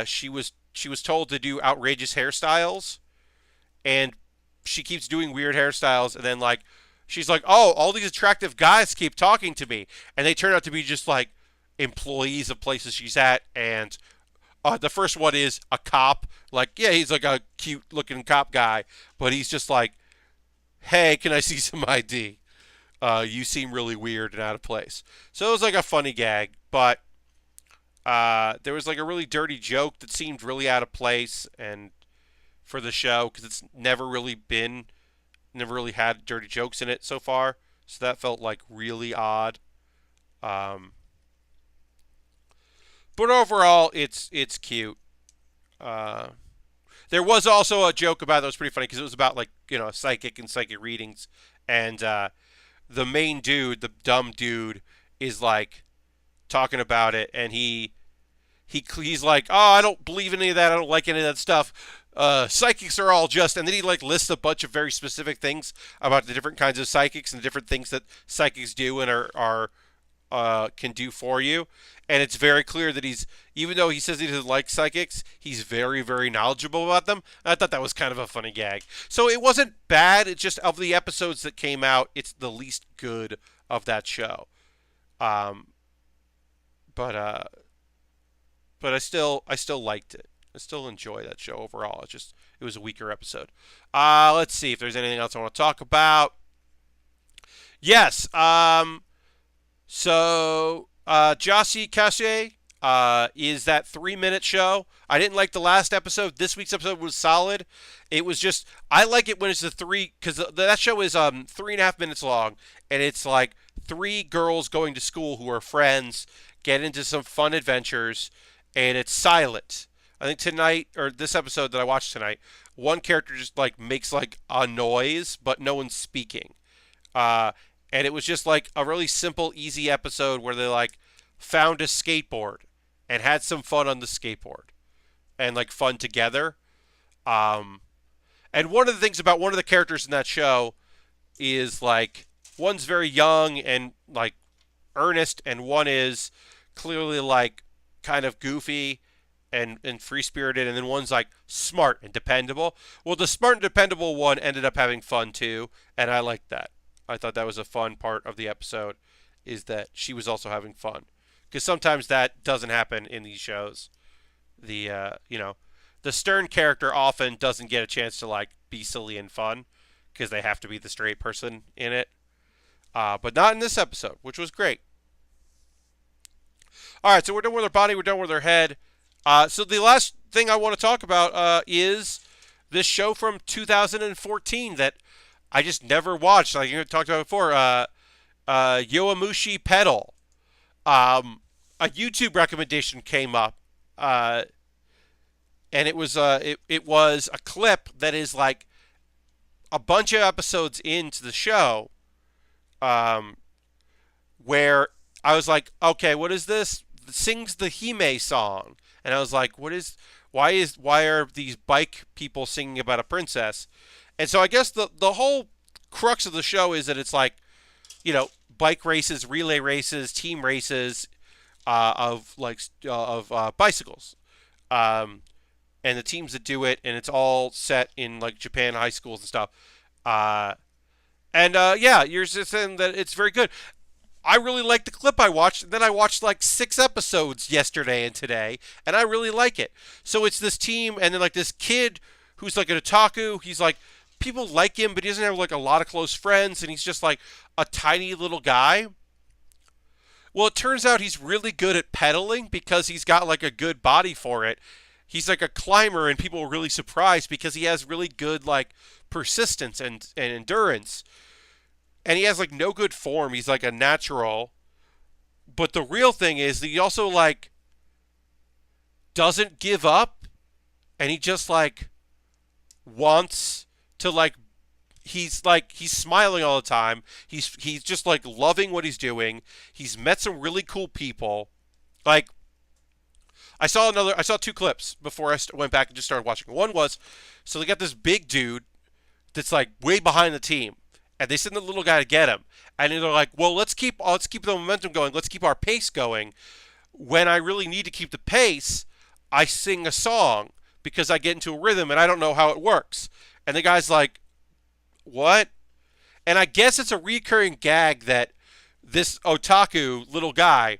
she was told to do outrageous hairstyles, and she keeps doing weird hairstyles, and then she's like, oh, all these attractive guys keep talking to me, and they turn out to be just like employees of places she's at. And the first one is a cop. He's like a cute looking cop guy, but he's just like, hey, can I see some ID? You seem really weird and out of place. So it was like a funny gag, but there was like a really dirty joke that seemed really out of place and for the show, because it's never really had dirty jokes in it so far. So that felt like really odd. But overall, it's cute. There was also a joke about it that was pretty funny, because it was about psychic and psychic readings, and the main dude, the dumb dude, is like talking about it, and he's like, oh, I don't believe in any of that. I don't like any of that stuff. Psychics are all just, and then he lists a bunch of very specific things about the different kinds of psychics and the different things that psychics do and are can do for you. And it's very clear that even though he says he doesn't like psychics, he's very, very knowledgeable about them. I thought that was kind of a funny gag. So it wasn't bad. It's just, of the episodes that came out, it's the least good of that show. But I still liked it. I still enjoy that show overall. It was a weaker episode. Let's see if there's anything else I want to talk about. Yes. Joshi Kausei is that 3-minute show. I didn't like the last episode. This week's episode was solid. It was just, I like it when it's because that show is 3.5 minutes long, and it's like 3 girls going to school who are friends, get into some fun adventures, and it's silent. I think this episode that I watched tonight one character just like makes like a noise, but no one's speaking. Uh, and it was just like a really simple, easy episode where they like found a skateboard and had some fun on the skateboard and like fun together. Um, and one of the things about one of the characters in that show is like one's very young and like earnest, and one is clearly like kind of goofy and free spirited, and then one's like smart and dependable. Well, the smart and dependable one ended up having fun too, and I liked that. I thought that was a fun part of the episode, is that she was also having fun, because sometimes that doesn't happen in these shows. The stern character often doesn't get a chance to like be silly and fun because they have to be the straight person in it. But not in this episode, which was great. All right, so we're done with her body, we're done with her head. So the last thing I want to talk about is this show from 2014 that I just never watched. Like you talked about before, Yowamushi Pedal. A YouTube recommendation came up, and it was a clip that is like a bunch of episodes into the show, um, where I was like, okay, what is this? It sings the Hime song, and I was like, why are these bike people singing about a princess? And so I guess the whole crux of the show is that it's like, bike races, relay races, team races of bicycles, and the teams that do it, and it's all set in like Japan high schools and stuff. Yeah, you're just saying that it's very good. I really like the clip I watched, and then I watched like 6 episodes yesterday and today, and I really like it. So it's this team, and then like this kid who's like an otaku. He's like, people like him, but he doesn't have like a lot of close friends, and he's just like a tiny little guy. Well, it turns out he's really good at pedaling because he's got like a good body for it. He's like a climber, and people are really surprised because he has really good like persistence and endurance. And he has like no good form. He's like a natural. But the real thing is that he also like doesn't give up, and he just like wants to like he's smiling all the time. He's just like loving what he's doing. He's met some really cool people. Like I saw 2 clips before I went back and just started watching. One was, so they got this big dude that's like way behind the team, and they send the little guy to get him, and they're like, well, let's keep the momentum going. Let's keep our pace going. When I really need to keep the pace, I sing a song because I get into a rhythm and I don't know how it works. And the guy's like, what? And I guess it's a recurring gag that this otaku little guy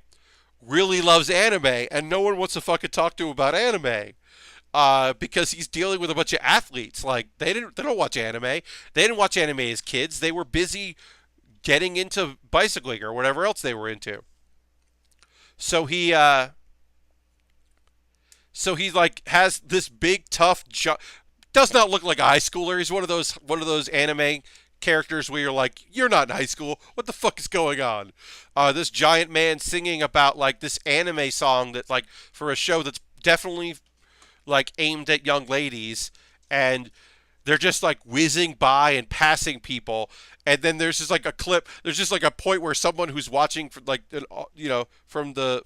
really loves anime, and no one wants to fucking talk to him about anime. Because he's dealing with a bunch of athletes. Like they don't watch anime. They didn't watch anime as kids. They were busy getting into bicycling or whatever else they were into. So he like has this big tough does not look like a high schooler. He's one of those anime characters where you're like, you're not in high school. What the fuck is going on? This giant man singing about like this anime song that like for a show that's definitely like aimed at young ladies, and they're just like whizzing by and passing people. And then there's just like a clip. There's just like a point where someone who's watching for like from the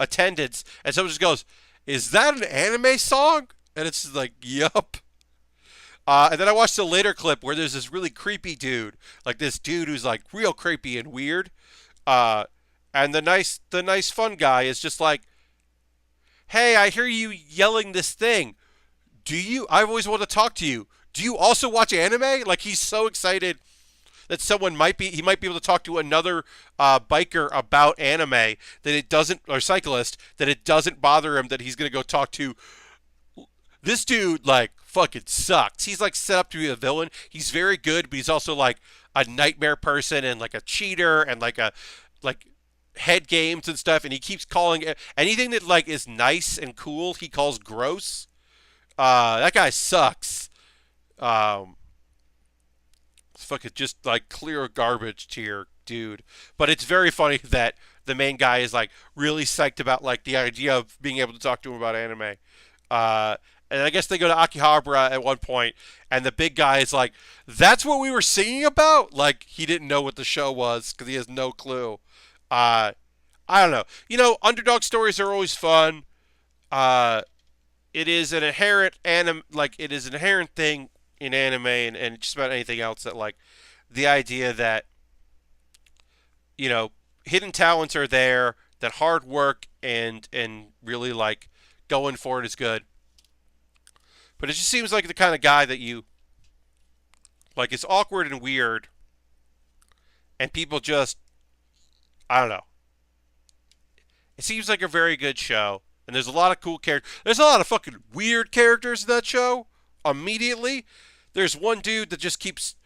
attendance, and someone just goes, "Is that an anime song?" And it's just like, "Yup." And then I watched a later clip where there's this really creepy dude, like this dude who's like real creepy and weird. And the nice fun guy is just like, hey, I hear you yelling this thing. I've always wanted to talk to you. Do you also watch anime? Like he's so excited that he might be able to talk to another biker about anime or cyclist, that it doesn't bother him that he's going to go talk to this dude. Like fucking sucks. He's like set up to be a villain. He's very good, but he's also like a nightmare person and like a cheater and like head games and stuff, and he keeps calling anything that like is nice and cool he calls gross. That guy sucks. It's fucking just like clear garbage tier dude. But it's very funny that the main guy is like really psyched about like the idea of being able to talk to him about anime. And I guess they go to Akihabara at one point, and the big guy is like, "That's what we were singing about." Like he didn't know what the show was because he has no clue. Uh, I don't know. Underdog stories are always fun. Uh, it is an inherent thing in anime and just about anything else that like the idea that you know hidden talents are there, that hard work and really like going for it is good. But it just seems like the kind of guy that you like is awkward and weird, and people just I don't know. It seems like a very good show, and there's a lot of cool characters. There's a lot of fucking weird characters in that show. Immediately, there's one dude that just keeps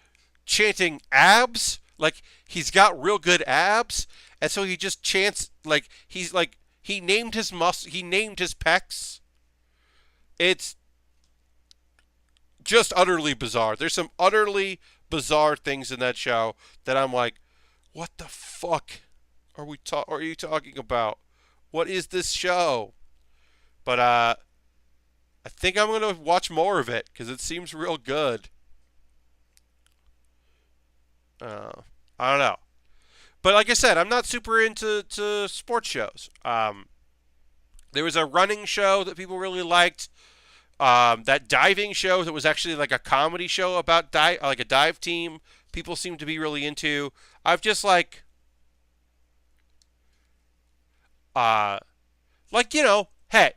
chanting abs, like he's got real good abs, and so he just chants like he named his he named his pecs. It's just utterly bizarre. There's some utterly bizarre things in that show that I'm like, what the fuck are you talking about? What is this show? But I think I'm gonna watch more of it because it seems real good. Uh, I don't know, but like I said, I'm not super into sports shows. There was a running show that people really liked. That diving show that was actually like a comedy show about like a dive team. People seem to be really into. I've just uh, hey,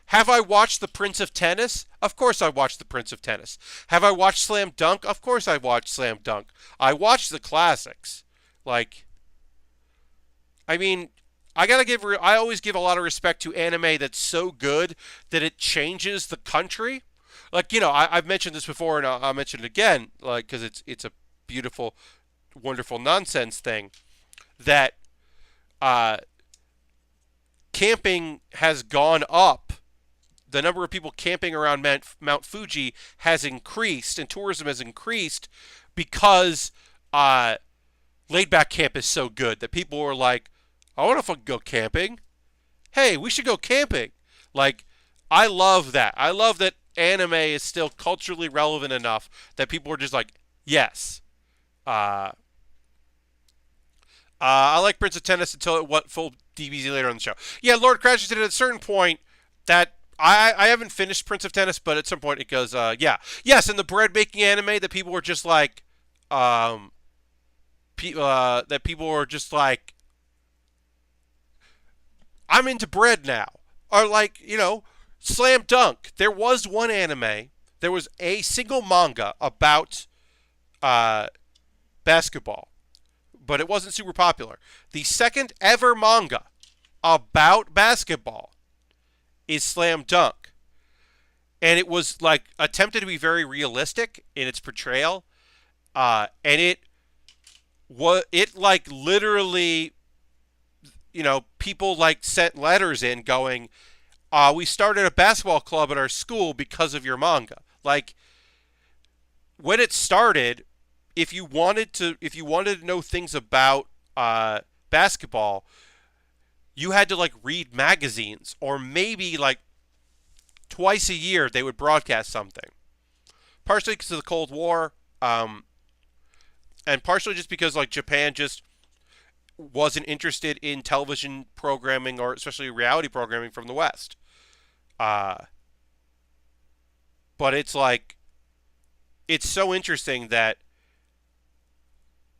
have I watched The Prince of Tennis? Of course I watched The Prince of Tennis. Have I watched Slam Dunk? Of course I watched Slam Dunk. I watched the classics. Like, I mean, I always give a lot of respect to anime that's so good that it changes the country. Like, I've mentioned this before and I'll mention it again, like, because it's a beautiful, wonderful nonsense thing that uh, camping has gone up. The number of people camping around Mount Fuji has increased, and tourism has increased because laid back camp is so good that people are like, I want to fucking go camping. Hey, we should go camping. Like, I love that. I love that anime is still culturally relevant enough that people are just like, yes. Uh, I like Prince of Tennis until it went full DBZ later on the show. Yeah, Lord Crashes did at a certain point that I haven't finished Prince of Tennis, but at some point it goes, yeah. Yes, in the bread making anime that people were just like, that people were just like, I'm into bread now. Or like, Slam Dunk. There was one anime. There was a single manga about basketball, but it wasn't super popular. The second ever manga about basketball is Slam Dunk. And it was like attempted to be very realistic in its portrayal. And it like literally, people like sent letters in going, we started a basketball club at our school because of your manga. Like, when it started, if you wanted to know things about basketball, you had to like read magazines, or maybe like twice a year they would broadcast something. Partially because of the Cold War, and partially just because like Japan just wasn't interested in television programming, or especially reality programming from the West. Uh, but it's so interesting that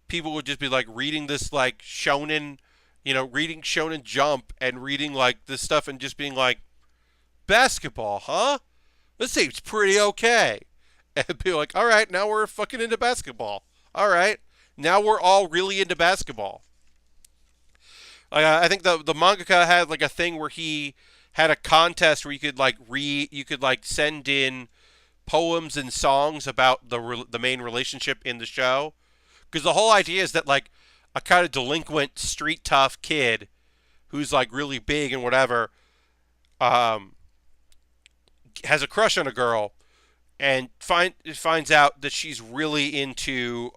people would just be like reading this like shonen, reading Shonen Jump and reading like this stuff and just being like, basketball, huh? This seems pretty okay. And be like, all right, now we're fucking into basketball. All right, now we're all really into basketball. I think the mangaka had like a thing where he had a contest where you could like send in poems and songs about the main relationship in the show, because the whole idea is that like a kind of delinquent street tough kid who's like really big and whatever has a crush on a girl and finds out that she's really into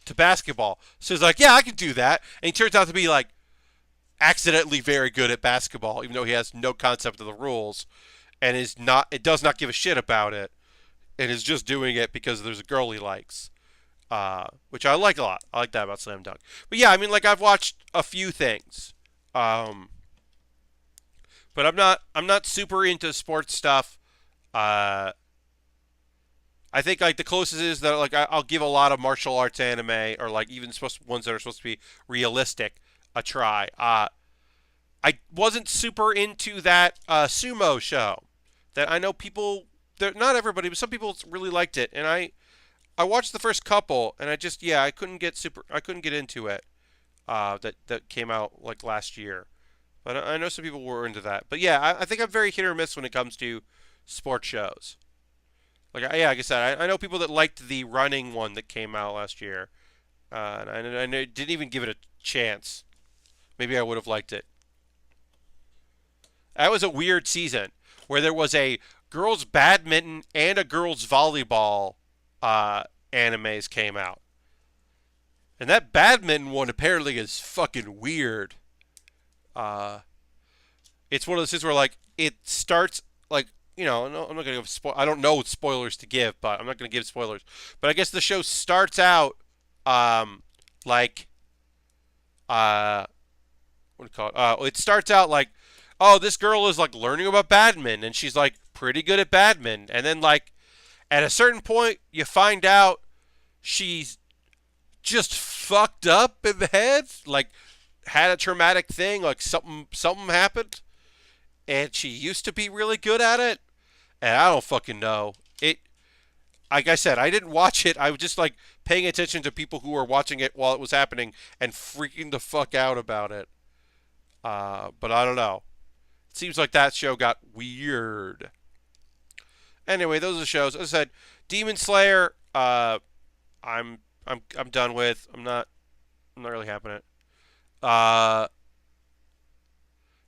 to basketball. So he's like, yeah, I can do that. And he turns out to be like accidentally very good at basketball, even though he has no concept of the rules. and is not it does not give a shit about it and is just doing it because there's a girl he likes. Which I like a lot. I like that about Slam Dunk. But yeah, I mean, like I've watched a few things, um, but I'm not super into sports stuff. Uh, I think like the closest is that like I'll give a lot of martial arts anime or like even ones that are supposed to be realistic a try. I wasn't super into that sumo show. That I know people, not everybody, but some people really liked it, and I watched the first couple, and I couldn't get into it. That came out like last year, but I know some people were into that. But yeah, I think I'm very hit or miss when it comes to sports shows. Like I said, I know people that liked the running one that came out last year, and I didn't even give it a chance. Maybe I would have liked it. That was a weird season where there was a girls badminton and a girls volleyball uh, animes came out. And that badminton one apparently is fucking weird. Uh, it's one of those things where like it starts like I'm not gonna give I don't know what spoilers to give, but I'm not gonna give spoilers. But I guess the show starts out like what do you call it? It starts out like, oh, this girl is like learning about badminton, and she's like pretty good at badminton, and then like at a certain point you find out she's just fucked up in the head, like had a traumatic thing, like something happened, and she used to be really good at it, and I don't fucking know it. Like I said, I didn't watch it. I was just like paying attention to people who were watching it while it was happening and freaking the fuck out about it. But I don't know. It seems like that show got weird. Anyway, those are the shows. As I said, Demon Slayer. I'm done with. I'm not really happening. Uh,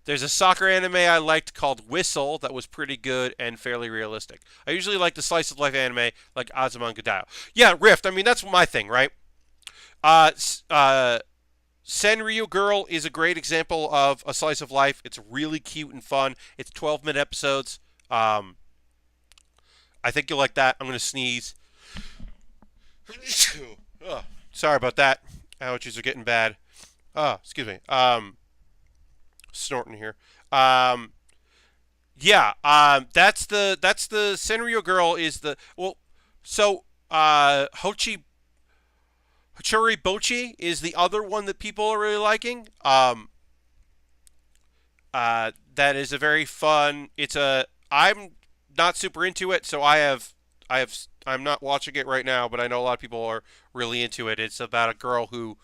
there's a soccer anime I liked called Whistle that was pretty good and fairly realistic. I usually like the slice of life anime like Azumanga Daioh. Yeah, Rift. I mean, that's my thing, right? Uh, Senryu Girl is a great example of a slice of life. It's really cute and fun. It's 12-minute episodes. I think you'll like that. I'm going to sneeze. Ugh, sorry about that. Allergies are getting bad. Excuse me. Snorting here. Yeah. That's the Senryu Girl is the well. So Hochuri Bochi is the other one that people are really liking. That is a very fun. I'm not super into it, so I'm not watching it right now, but I know a lot of people are really into it. It's about a girl who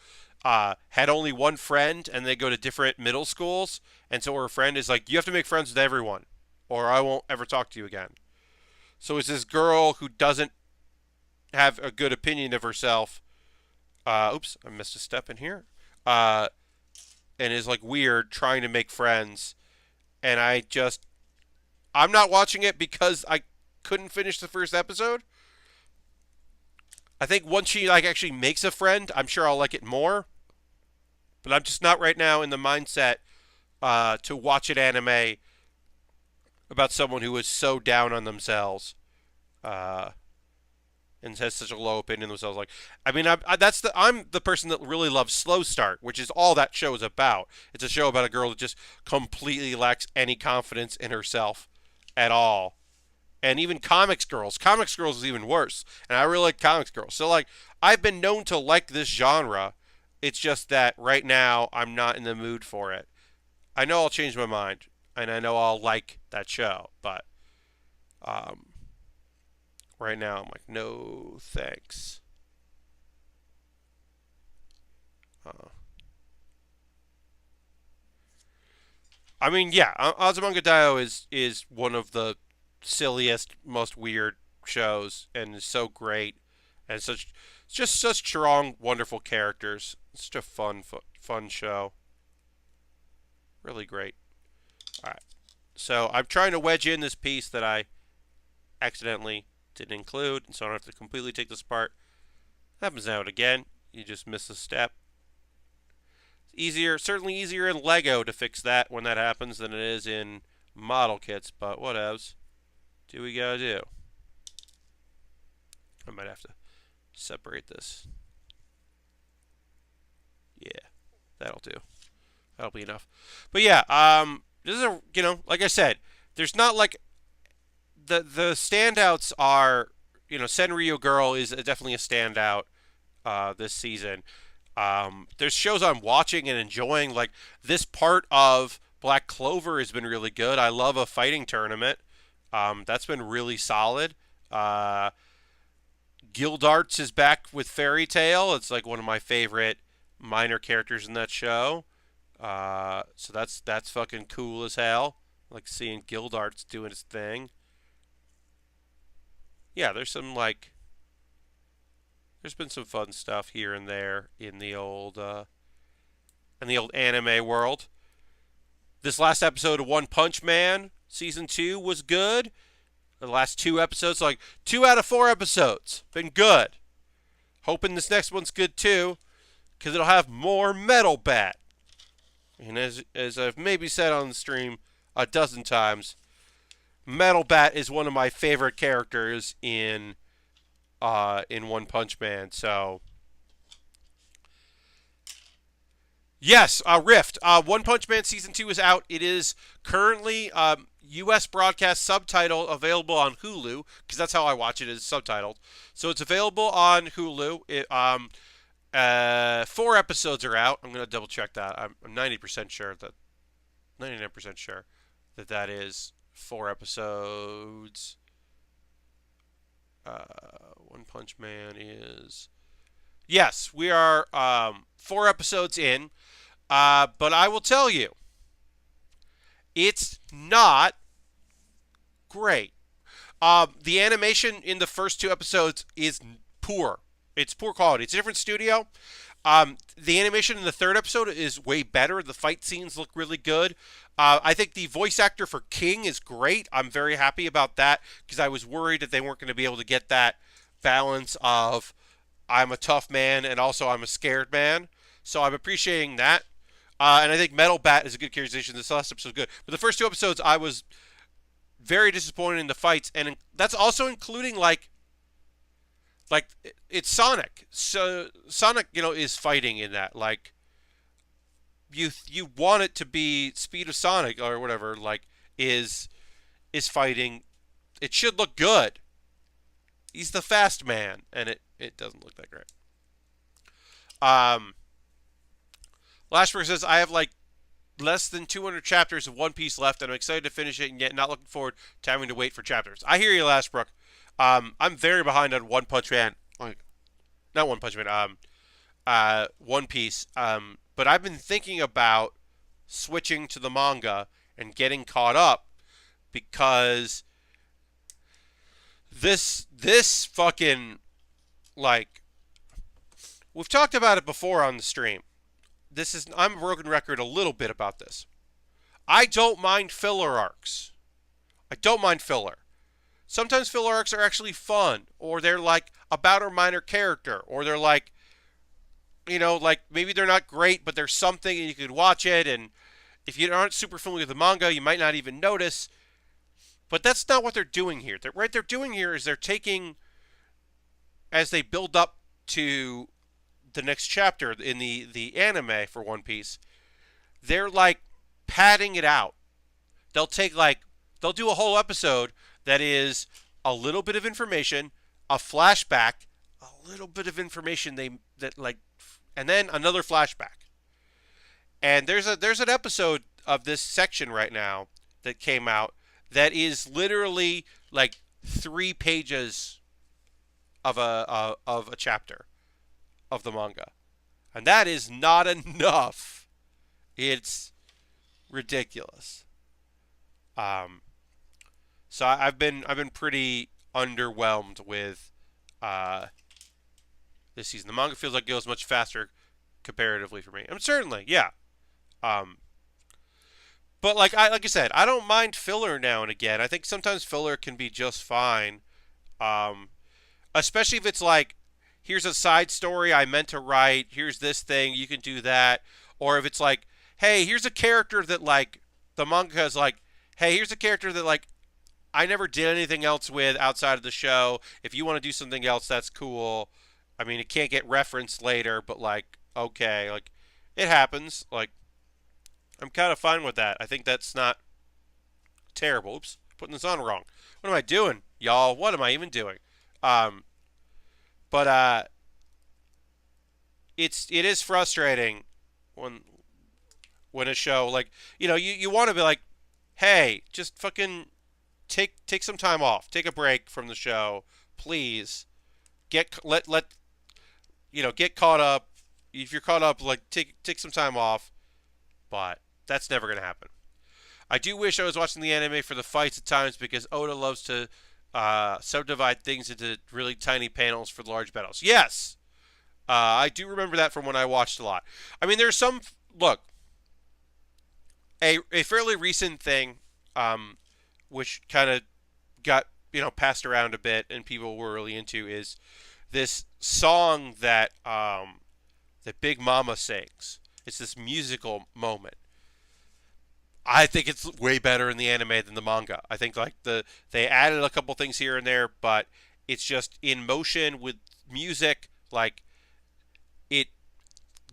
had only one friend, and they go to different middle schools, and so her friend is like, you have to make friends with everyone, or I won't ever talk to you again. So it's this girl who doesn't have a good opinion of herself. Oops, I missed a step in here. And is like weird, trying to make friends, and I'm not watching it because I couldn't finish the first episode. I think once she like actually makes a friend, I'm sure I'll like it more. But I'm just not right now in the mindset to watch an anime about someone who is so down on themselves uh, and has such a low opinion of themselves. Like, I mean, I'm the person that really loves Slow Start, which is all that show is about. It's a show about a girl that just completely lacks any confidence in herself at all. And even Comics Girls. Comics Girls is even worse. And I really like Comics Girls. So, like, I've been known to like this genre. It's just that right now I'm not in the mood for it. I know I'll change my mind. And I know I'll like that show. But um, right now I'm like, no thanks. Uh, I mean, yeah, Azumanga Daioh is one of the silliest, most weird shows, and is so great, and just such strong, wonderful characters. It's such a fun show. Really great. All right, so I'm trying to wedge in this piece that I accidentally didn't include, and so I don't have to completely take this apart. Happens now and again. You just miss a step. Easier, certainly easier in Lego to fix that when that happens than it is in model kits, but whatevs. do we gotta do? I might have to separate this. Yeah, that'll do. That'll be enough. But yeah, this is a, like I said, there's not like the standouts are, Senryu Girl is definitely a standout this season. There's shows I'm watching and enjoying. Like this part of Black Clover has been really good. I love a fighting tournament. That's been really solid. Gildarts is back with Fairy Tail. It's like one of my favorite minor characters in that show. So that's fucking cool as hell. Like seeing Gildarts doing his thing. Yeah, there's been some fun stuff here and there in the old anime world. This last episode of One Punch Man season 2 was good. The last 2 episodes, like 2 out of 4 episodes, been good. Hoping this next one's good too, because it'll have more Metal Bat. And as I've maybe said on the stream a dozen times, Metal Bat is one of my favorite characters in One Punch Man. So yes, Rift. One Punch Man season 2 is out. It is currently U.S. broadcast subtitle available on Hulu, because that's how I watch it, is subtitled. So it's available on Hulu. 4 episodes are out. I'm going to double check that. I'm 99% sure that is 4 episodes. One Punch Man is... Yes, we are 4 episodes in. But I will tell you, it's not great. The animation in the first 2 episodes is poor. It's poor quality. It's a different studio. The animation in the 3rd episode is way better. The fight scenes look really good. I think the voice actor for King is great. I'm very happy about that, because I was worried that they weren't going to be able to get that balance of I'm a tough man and also I'm a scared man. So I'm appreciating that. And I think Metal Bat is a good characterization. This last episode is good. But the first 2 episodes, I was very disappointed in the fights. And that's also including, like it's Sonic. So Sonic, is fighting in that. Like, you want it to be Speed of Sonic or whatever, like, is fighting. It should look good. He's the fast man. And it doesn't look that great. Lashberg says, I have like less than 200 chapters of One Piece left, and I'm excited to finish it, and yet not looking forward to having to wait for chapters. I hear you, Lashbrook. I'm very behind on One Punch Man. Not One Punch Man. One Piece. But I've been thinking about switching to the manga and getting caught up, because this fucking, like, we've talked about it before on the stream. I'm a broken record a little bit about this. I don't mind filler arcs. I don't mind filler. Sometimes filler arcs are actually fun, or they're like about a minor character, or they're like, like maybe they're not great, but there's something and you could watch it, and if you aren't super familiar with the manga, you might not even notice. But that's not what they're doing here. They're doing here is they're taking, as they build up to the next chapter in the anime for One Piece, they're like padding it out. They'll do a whole episode that is a little bit of information, a flashback, a little bit of information and then another flashback. And there's an episode of this section right now that came out that is literally like 3 pages of a chapter of the manga, and that is not enough. It's ridiculous. So I've been pretty underwhelmed with this season. The manga feels like it goes much faster comparatively for me. I mean, certainly, yeah. But like I said, I don't mind filler now and again. I think sometimes filler can be just fine. Especially if it's like, here's a side story I meant to write, here's this thing, you can do that. Or if it's like, hey, here's a character that, like, the manga is like, hey, here's a character that, like, I never did anything else with outside of the show. If you want to do something else, that's cool. I mean, it can't get referenced later, but like, okay, like, it happens. Like, I'm kind of fine with that. I think that's not terrible. Oops, putting this on wrong. What am I doing, y'all? What am I even doing? Um, but it is frustrating when a show like you want to be like, hey, just fucking take some time off, take a break from the show, please. Let get caught up. If you're caught up, like take some time off. But that's never gonna happen. I do wish I was watching the anime for the fights at times because Oda loves to subdivide things into really tiny panels for the large battles. Yes, I do remember that from when I watched a lot. I mean, there's some look a fairly recent thing, which kind of got passed around a bit and people were really into is this song that Big Mama sings. It's this musical moment. I think it's way better in the anime than the manga. I think like they added a couple things here and there, but it's just in motion with music. Like it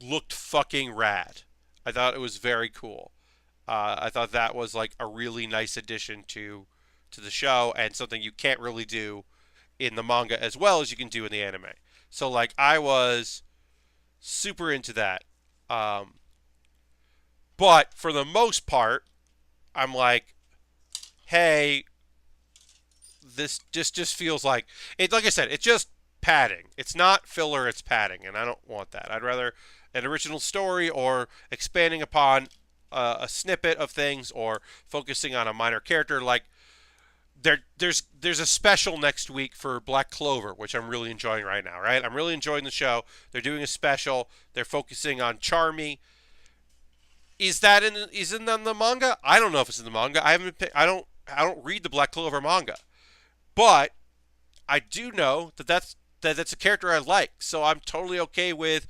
looked fucking rad. I thought it was very cool. I thought that was like a really nice addition to the show and something you can't really do in the manga as well as you can do in the anime. So like I was super into that. But for the most part, I'm like, hey, this just feels like it. Like I said, it's just padding. It's not filler. It's padding, and I don't want that. I'd rather an original story or expanding upon a snippet of things or focusing on a minor character. Like there's a special next week for Black Clover, which I'm really enjoying right now. Right, I'm really enjoying the show. They're doing a special. They're focusing on Charmy. Is in the manga? I don't know if it's in the manga. I don't read the Black Clover manga, but I do know that's a character I like. So I'm totally okay with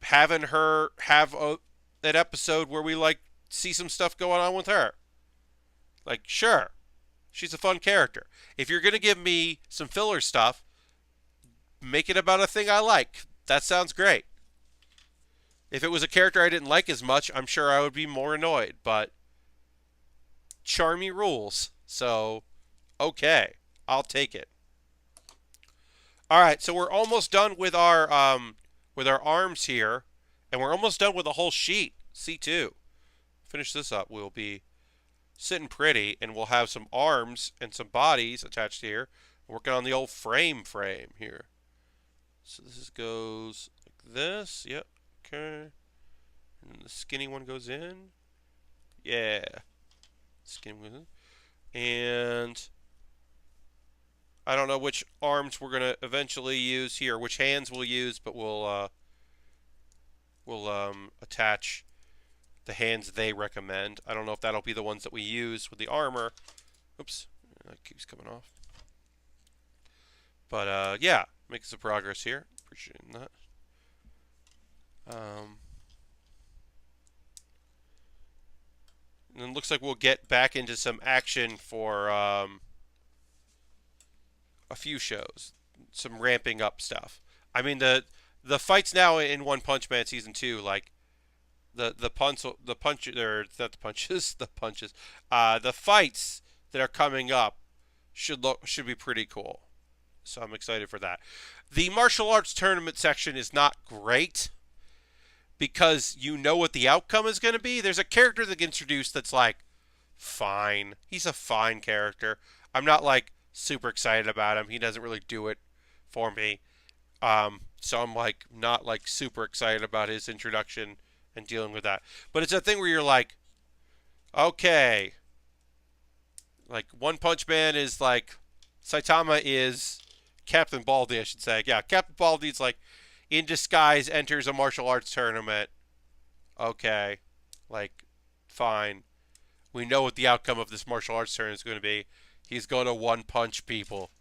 having her have an episode where we like see some stuff going on with her. Like, sure, she's a fun character. If you're gonna give me some filler stuff, make it about a thing I like. That sounds great. If it was a character I didn't like as much, I'm sure I would be more annoyed. But Charmy rules. So, okay, I'll take it. All right, so we're almost done with our arms here, and we're almost done with the whole sheet. C2. Finish this up. We'll be sitting pretty, and we'll have some arms and some bodies attached here. Working on the old frame here. So this goes like this. Yep. Okay. And the skinny one goes in. Yeah. Skinny one goes in. And I don't know which arms we're gonna eventually use here, which hands we'll use, but we'll attach the hands they recommend. I don't know if that'll be the ones that we use with the armor. Oops, that keeps coming off. But yeah, making some progress here. Appreciating that. And it looks like we'll get back into some action for a few shows, some ramping up stuff. I mean the fights now in One Punch Man season 2, like the fights that are coming up should be pretty cool. So I'm excited for that. The martial arts tournament section is not great because you know what the outcome is going to be. There's a character that gets introduced that's like fine. He's a fine character. I'm not like super excited about him. He doesn't really do it for me. So I'm like not like super excited about his introduction and dealing with that. But it's a thing where you're like, okay, like One Punch Man is like Saitama is Captain Baldy, I should say. Yeah, Captain Baldy's like in disguise enters a martial arts tournament. Okay, like fine. We know what the outcome of this martial arts tournament is going to be. He's going to one punch people.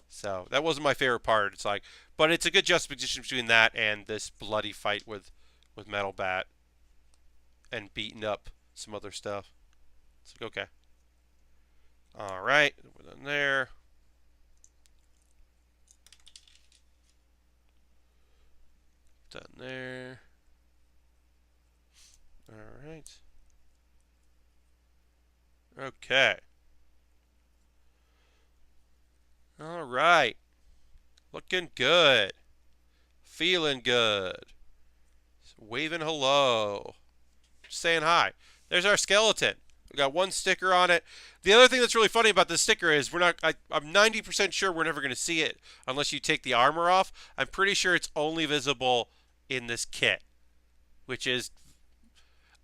So that wasn't my favorite part. It's like, but it's a good juxtaposition between that and this bloody fight with Metal Bat and beating up some other stuff. It's like, okay. All right, we're done there. Done there. All right. Okay. All right. Looking good. Feeling good. Waving hello. Saying hi. There's our skeleton. We got one sticker on it. The other thing that's really funny about this sticker is I'm 90% sure we're never going to see it unless you take the armor off. I'm pretty sure it's only visible in this kit, which is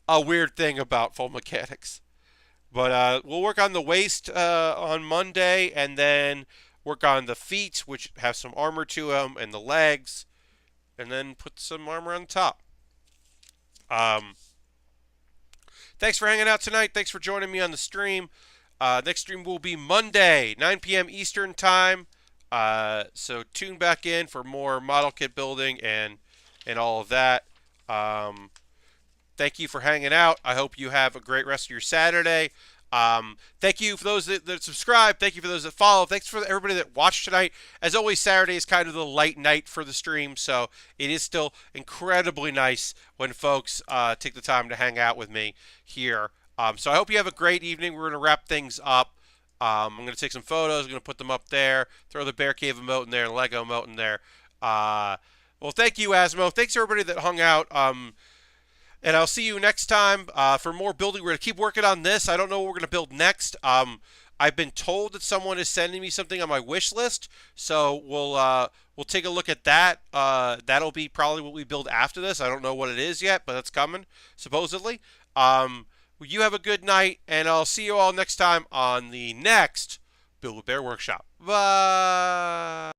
a weird thing about full mechanics. But we'll work on the waist on Monday, and then work on the feet, which have some armor to them, and the legs, and then put some armor on top. Um, Thanks for hanging out tonight. Thanks for joining me on the stream. Next stream will be Monday, 9 p.m. Eastern Time. So tune back in for more model kit building and all of that. Thank you for hanging out. I hope you have a great rest of your Saturday. Thank you for those that subscribe. Thank you for those that follow. Thanks for everybody that watched tonight. As always, Saturday is kind of the light night for the stream, so it is still incredibly nice when folks take the time to hang out with me here. So I hope you have a great evening. We're going to wrap things up. I'm going to take some photos. I'm going to put them up there. Throw the Bear Cave emote in there and Lego emote in there. Well, thank you, Asmo. Thanks everybody that hung out. And I'll see you next time for more building. We're going to keep working on this. I don't know what we're going to build next. I've been told that someone is sending me something on my wish list, so we'll take a look at that. That'll be probably what we build after this. I don't know what it is yet, but it's coming, supposedly. You have a good night, and I'll see you all next time on the next Build with Baer Workshop. Bye!